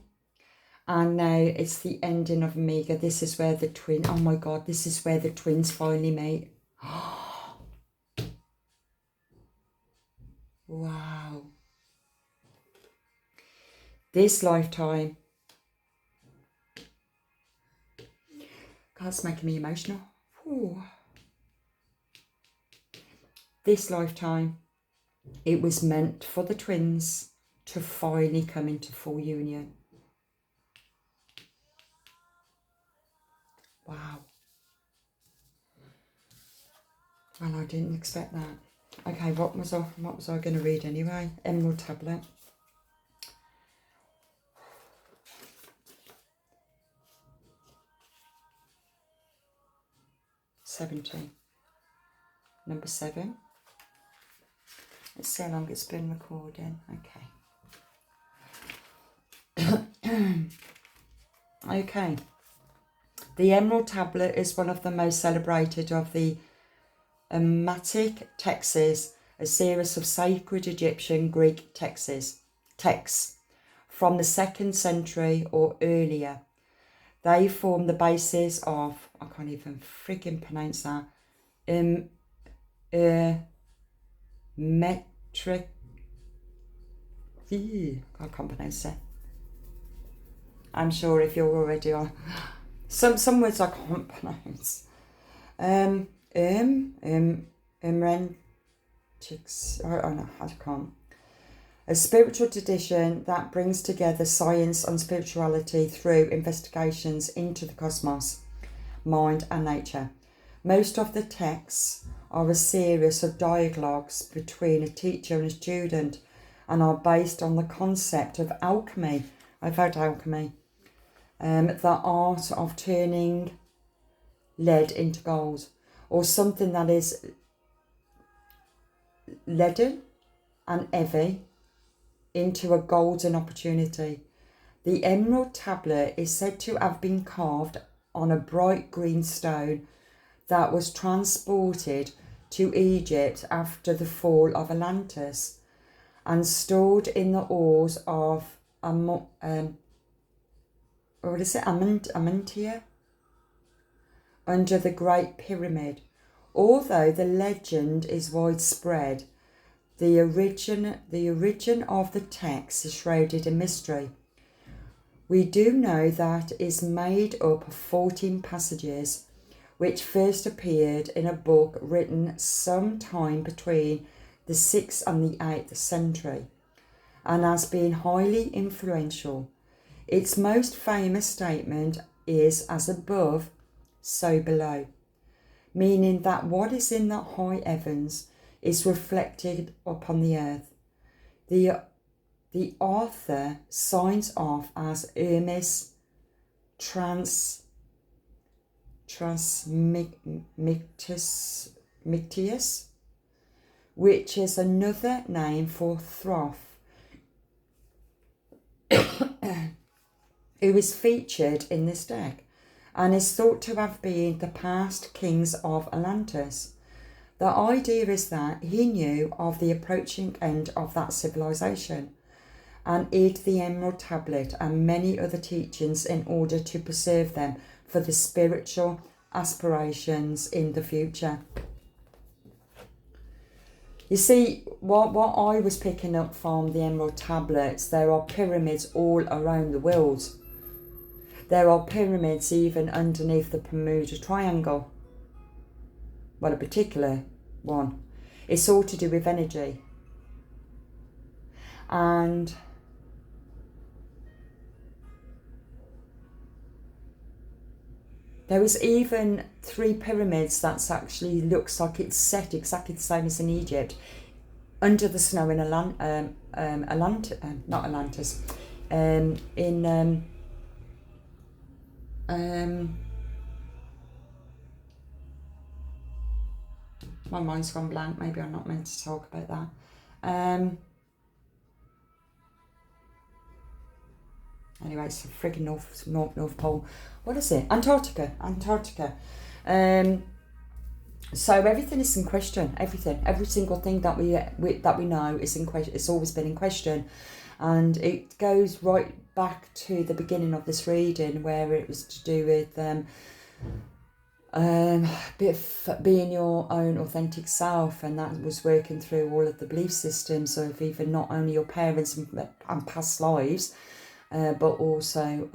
Speaker 1: And now it's the ending of Omega. This is where the twin, oh my God, this is where the twins finally meet. Wow. This lifetime. God, it's making me emotional. Ooh. This lifetime, it was meant for the twins to finally come into full union. Wow. Well, I didn't expect that. Okay, what was I going to read anyway? Emerald Tablet. Number 7. Let's see how long it's been recording. Okay. Okay. The Emerald Tablet is one of the most celebrated of the Hermetic texts, a series of sacred Egyptian Greek texts from the 2nd century or earlier. They form the basis of, I can't even freaking pronounce that, metric. I can't pronounce it. I'm sure if you're already on some words I can't pronounce. I can't. A spiritual tradition that brings together science and spirituality through investigations into the cosmos, mind and nature. Most of the texts are a series of dialogues between a teacher and a student and are based on the concept of alchemy. I've heard alchemy. The art of turning lead into gold, or something that is leaden and heavy into a golden opportunity. The Emerald Tablet is said to have been carved on a bright green stone that was transported to Egypt after the fall of Atlantis and stored in the ores of Amantia under the Great Pyramid. Although the legend is widespread, the origin of the text is shrouded in mystery. We do know that it is made up of 14 passages, which first appeared in a book written sometime between the 6th and the 8th century, and has been highly influential. Its most famous statement is "as above, so below," meaning that what is in the high heavens is reflected upon the earth. The author signs off as Hermes Trismegistus, which is another name for Thoth, who is featured in this deck and is thought to have been the past kings of Atlantis. The idea is that he knew of the approaching end of that civilization and hid the Emerald Tablet and many other teachings in order to preserve them for the spiritual aspirations in the future. You see, what I was picking up from the Emerald Tablets, there are pyramids all around the world. There are pyramids even underneath the Bermuda Triangle. Well, a particular one. It's all to do with energy. And there is even 3 pyramids that actually looks like it's set exactly the same as in Egypt, under the snow in in my mind's gone blank. Maybe I'm not meant to talk about that. Anyway, it's the friggin' North Pole. What is it? Antarctica. So everything is in question. Every single thing that we know is in question. It's always been in question, and it goes right back to the beginning of this reading, where it was to do with being your own authentic self, and that was working through all of the belief systems of even not only your parents and past lives, but also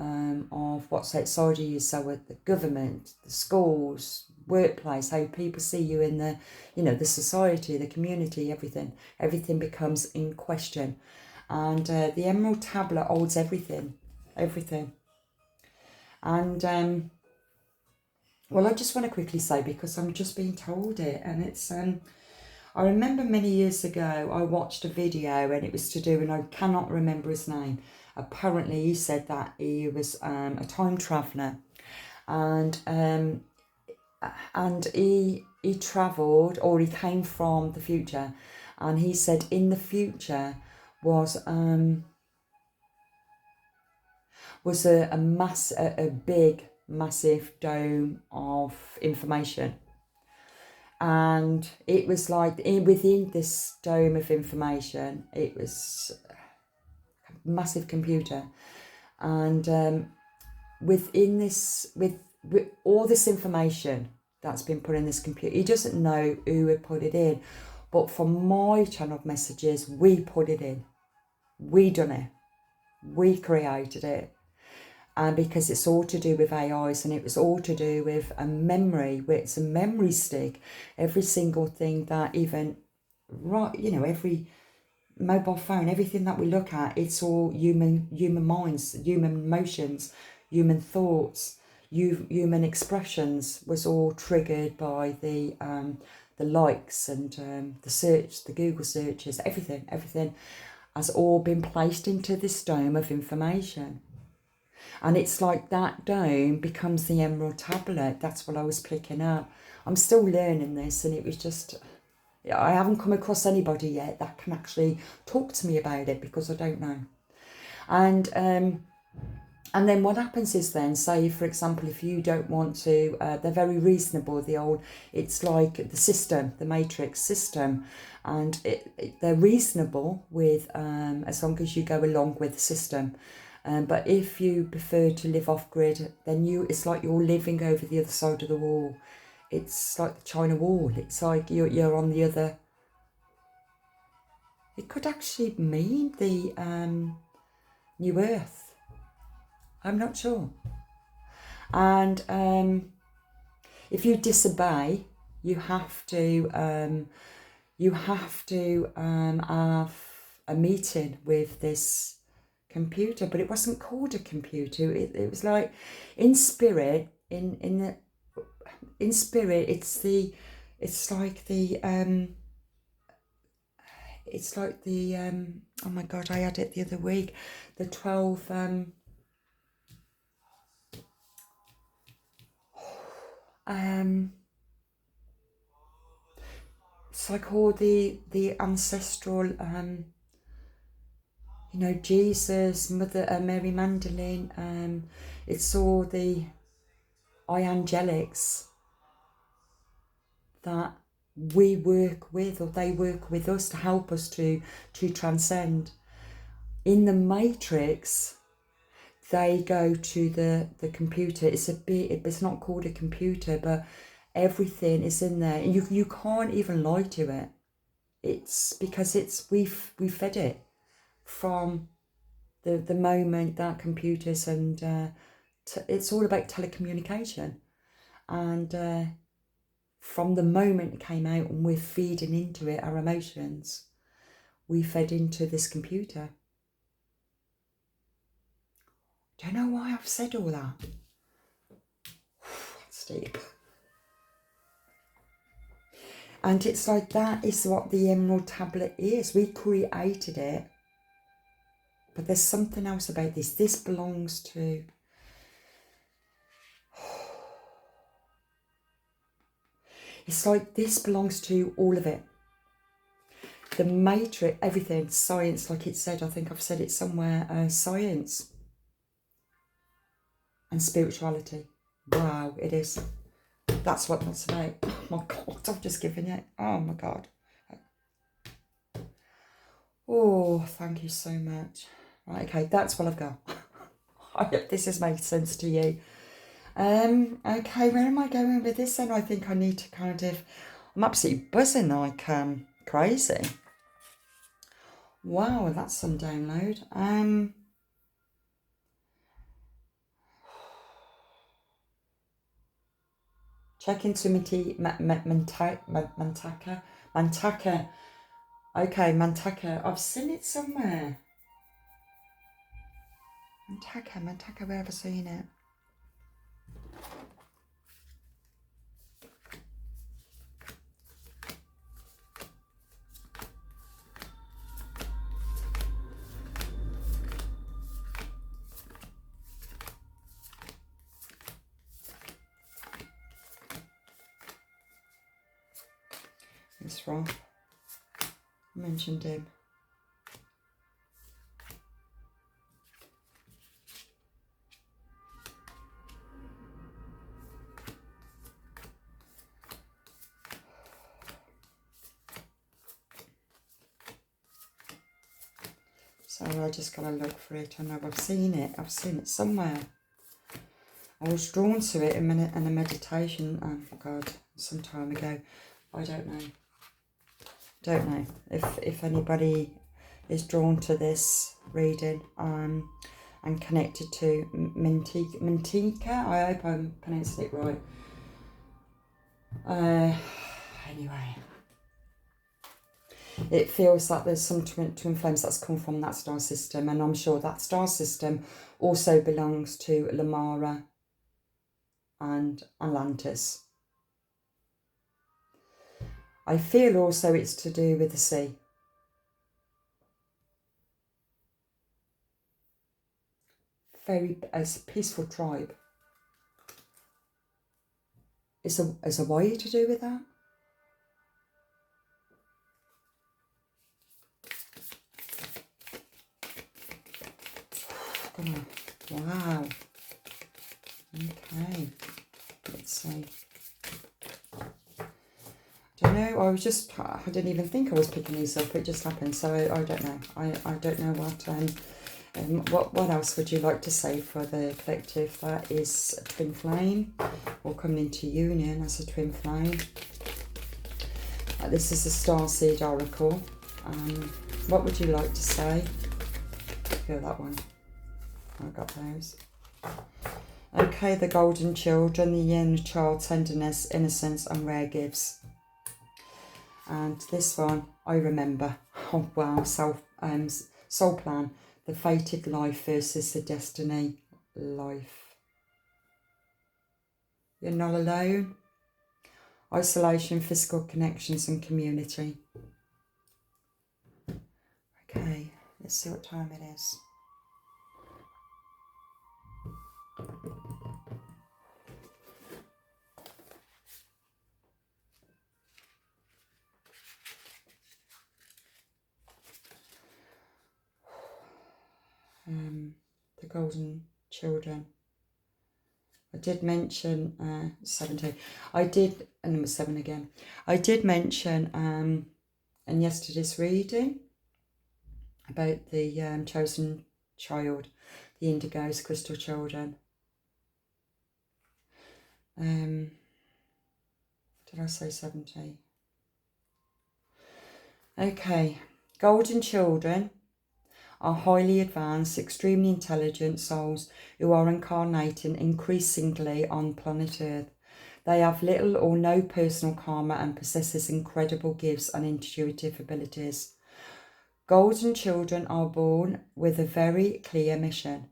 Speaker 1: of what's outside of you. So with the government, the schools, workplace, how people see you in the, the society, the community, everything becomes in question. And the Emerald Tablet holds everything. And well, I just want to quickly say, because I'm just being told it, and it's I remember many years ago I watched a video, and it was to do, and I cannot remember his name. Apparently he said that he was a time traveller, and he travelled, or he came from the future, and he said in the future was a big massive dome of information, and it was like within this dome of information it was a massive computer, and within this, with all this information that's been put in this computer, he doesn't know who had put it in, but from my channeled messages, we put it in, we done it, we created it. And because it's all to do with AIs, and it was all to do with a memory, it's a memory stick. Every single thing that even, right, every mobile phone, everything that we look at, it's all human minds, human emotions, human thoughts, human expressions was all triggered by the likes and the Google searches, everything has all been placed into this dome of information. And it's like that dome becomes the Emerald Tablet. That's what I was picking up. I'm still learning this, and it was just, I haven't come across anybody yet that can actually talk to me about it, because I don't know. And then what happens is then, say, for example, if you don't want to, they're very reasonable, it's like the system, the matrix system, and they're reasonable with, as long as you go along with the system. But if you prefer to live off grid, then it's like you're living over the other side of the wall. It's like the China Wall. It's like you're on the other. It could actually mean the New Earth. I'm not sure. And if you disobey, you have to have a meeting with this computer. But it wasn't called a computer. It was like in spirit. In spirit, it's like the oh my god, I had it the other week, the 12 it's like all the ancestral Jesus, Mother Mary Magdalene, it's all the angelics that we work with, or they work with us to help us to transcend. In the matrix, they go to the computer. It's not called a computer, but everything is in there, and you can't even lie to it. It's because we fed it from the moment that computers, and it's all about telecommunication, and from the moment it came out, and we're feeding into it our emotions, we fed into this computer. Don't know why I've said all that. That's deep. And it's like that is what the Emerald Tablet is. We created it But there's something else about this. This belongs to... It's like this belongs to all of it. The matrix, everything, science, like it said, I think I've said it somewhere, science and spirituality. Wow, it is. That's what that's about. Oh my God, I've just given it. Oh my God. Oh, thank you so much. Right, okay, that's what I've got. I hope this has made sense to you. Okay, where am I going with this then? I think I need to kind of... I'm absolutely buzzing like crazy. Wow, that's some download. Check into Mantaka. Okay, Mantaka. I've seen it somewhere. Mantaka, where have I seen it? It's wrong. I mentioned him. So I just gotta look for it. I know I've seen it. I've seen it somewhere. I was drawn to it in a meditation. Oh God, some time ago. I don't know. Don't know if anybody is drawn to this reading and connected to Mantika. I hope I'm pronouncing it right. Anyway, it feels like there's some twin flames that's come from that star system, and I'm sure that star system also belongs to Lamara and Atlantis. I feel also it's to do with the sea. It's a peaceful tribe. Is a way to do with that? Wow. Okay. Let's see. I don't know. I didn't even think I was picking these up. It just happened. So I don't know. I don't know what else would you like to say for the collective that is a twin flame or coming into union as a twin flame? This is a Starseed Oracle. What would you like to say? Feel that one. I got those. Okay, the golden children, the inner child, tenderness, innocence, and rare gifts. And this one, I remember. Oh wow, soul plan, the fated life versus the destiny life. You're not alone. Isolation, physical connections, and community. Okay, let's see what time it is. The golden children. I did mention 17. I did, and number 7 again. I did mention in yesterday's reading about the chosen child, the indigos, crystal children. Did I say 70? Okay, golden children are highly advanced, extremely intelligent souls who are incarnating increasingly on planet Earth. They have little or no personal karma and possesses incredible gifts and intuitive abilities. Golden children are born with a very clear mission.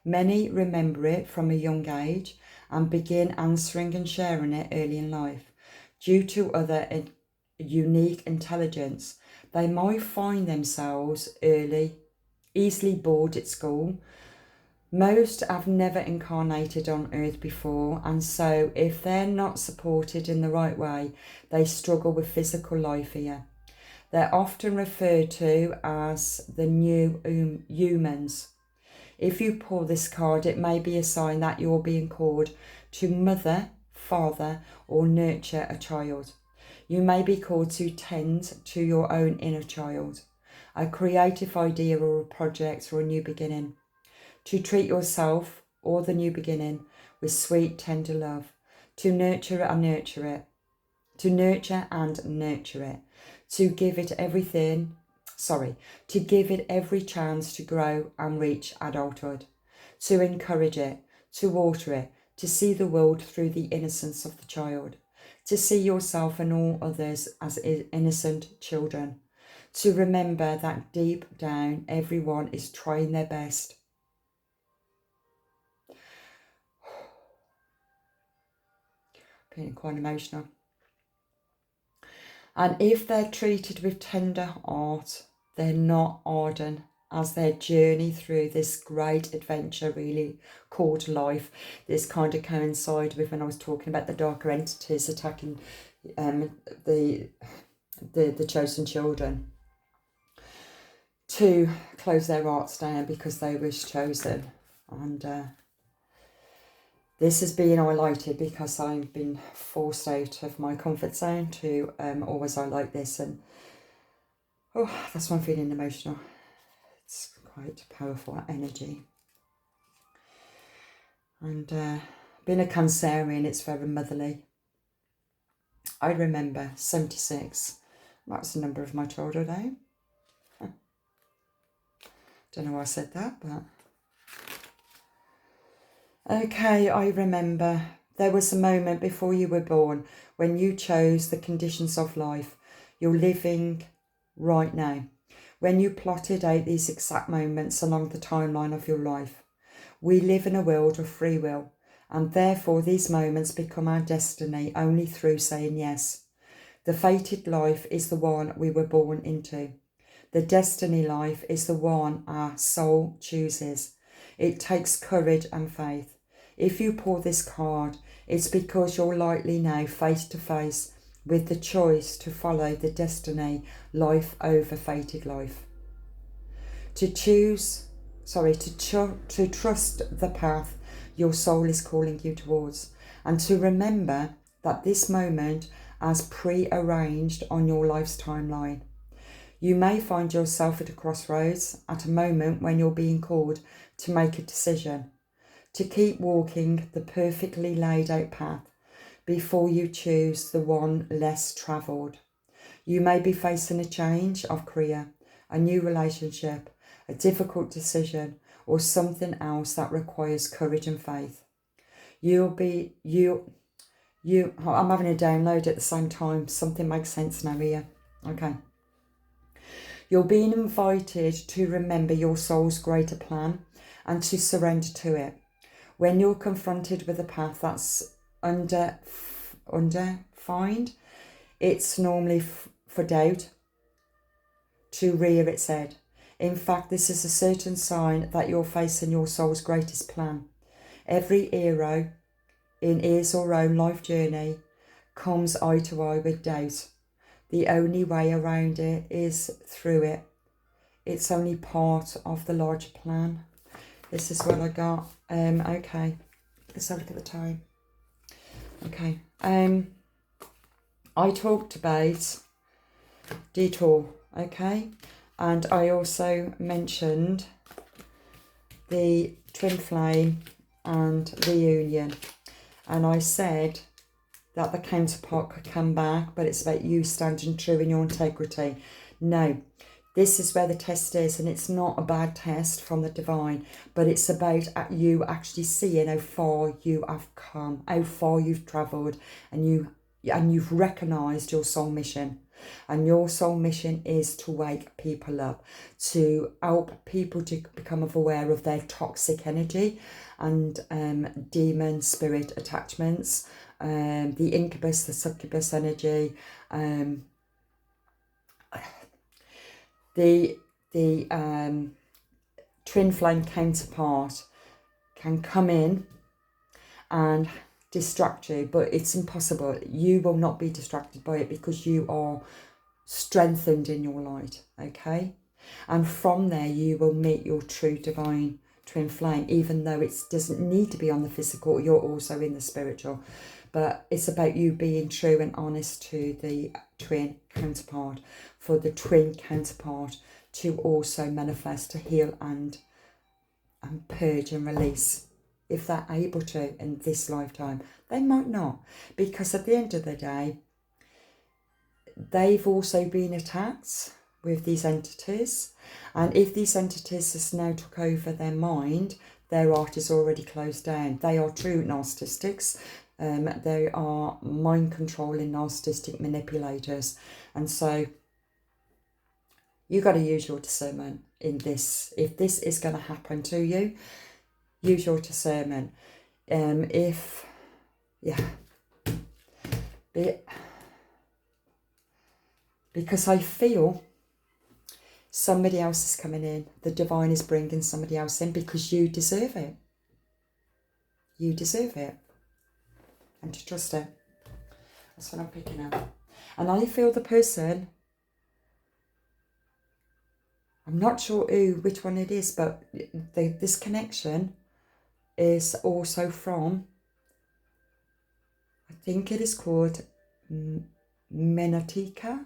Speaker 1: Many remember it from a young age and begin answering and sharing it early in life. Due to other unique intelligence, they might find themselves early easily bored at school. Most have never incarnated on earth before, and so if they're not supported in the right way, they struggle with physical life here. They're often referred to as the new humans. If you pull this card, it may be a sign that you're being called to mother, father, or nurture a child. You may be called to tend to your own inner child, a creative idea or a project or a new beginning. To treat yourself or the new beginning with sweet, tender love. To nurture and nurture it. To nurture and nurture it. To give it everything, to give it every chance to grow and reach adulthood. To encourage it, to water it, to see the world through the innocence of the child. To see yourself and all others as innocent children. To remember that deep down everyone is trying their best. Feeling quite emotional. And if they're treated with tender heart, they're not ardent as their journey through this great adventure really called life. This kind of coincides with when I was talking about the darker entities attacking the chosen children to close their hearts down because they was chosen. And this is being highlighted because I've been forced out of my comfort zone to always highlight this, and that's why I'm feeling emotional. It's quite powerful energy. And being a Cancerian, it's very motherly. I remember 76. That's the number of my childhood, eh? Don't know why I said that, but... Okay, I remember there was a moment before you were born when you chose the conditions of life you're living right now, when you plotted out these exact moments along the timeline of your life. We live in a world of free will, and therefore these moments become our destiny only through saying yes. The fated life is the one we were born into. The destiny life is the one our soul chooses. It takes courage and faith. If you pull this card, it's because you're likely now face to face with the choice to follow the destiny life over fated life. To trust the path your soul is calling you towards, and to remember that this moment is pre-arranged on your life's timeline. You may find yourself at a crossroads at a moment when you're being called to make a decision, to keep walking the perfectly laid out path before you choose the one less travelled. You may be facing a change of career, a new relationship, a difficult decision, or something else that requires courage and faith. I'm having a download at the same time. Something makes sense now here. Okay. You're being invited to remember your soul's greater plan and to surrender to it. When you're confronted with a path that's undefined, it's normally for doubt to rear its head. In fact, this is a certain sign that you're facing your soul's greatest plan. Every hero in his or own life journey comes eye to eye with doubt. The only way around it is through it. It's only part of the larger plan. This is what I got. Okay, let's have a look at the time. Okay, I talked about detour, okay, and I also mentioned the twin flame and the union, and I said that the counterpart could come back, but it's about you standing true in your integrity. No, this is where the test is, and it's not a bad test from the divine, but it's about you actually seeing how far you have come, how far you've travelled, and you've recognised your soul mission. And your soul mission is to wake people up, to help people to become aware of their toxic energy and demon spirit attachments, the incubus, the succubus energy, the twin flame counterpart can come in and distract you, but it's impossible. You will not be distracted by it because you are strengthened in your light, okay? And from there you will meet your true divine twin flame, even though it doesn't need to be on the physical, you're also in the spiritual. But it's about you being true and honest to the twin counterpart, for the twin counterpart to also manifest, to heal and purge and release, if they're able to in this lifetime. They might not, because at the end of the day, they've also been attacked with these entities, and if these entities has now took over their mind, their art is already closed down. They are true narcissists. They are mind controlling narcissistic manipulators, and so you got to use your discernment in this. If this is going to happen to you, use your discernment. Because I feel somebody else is coming in. The divine is bringing somebody else in because you deserve it. You deserve it. And to trust it. That's what I'm picking up. And I feel the person, I'm not sure which one it is, but this connection is also from, I think it is called Menatika.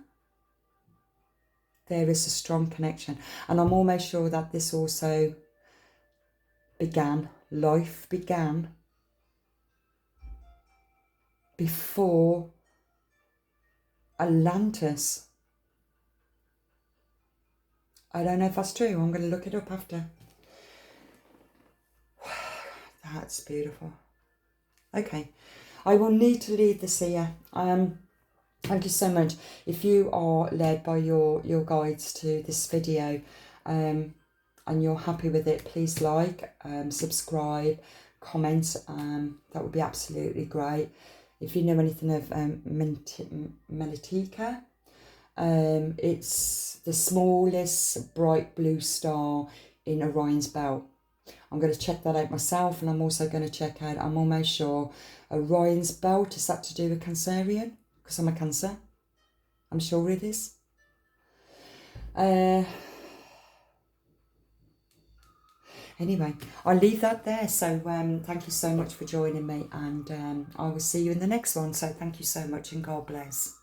Speaker 1: There is a strong connection. And I'm almost sure that this also life began before Atlantis. I don't know if that's true. I'm going to look it up after. That's beautiful. Okay. I will need to leave this here. Thank you so much. If you are led by your guides to this video and you're happy with it, please like, subscribe, comment. That would be absolutely great. If you know anything of Menatika, it's the smallest bright blue star in Orion's belt. I'm going to check that out myself, and I'm also going to check out, I'm almost sure, Orion's belt. Is that to do with Cancerian? Because I'm a Cancer. I'm sure it is. Anyway, I'll leave that there. So thank you so much for joining me, and I will see you in the next one. So thank you so much, and God bless.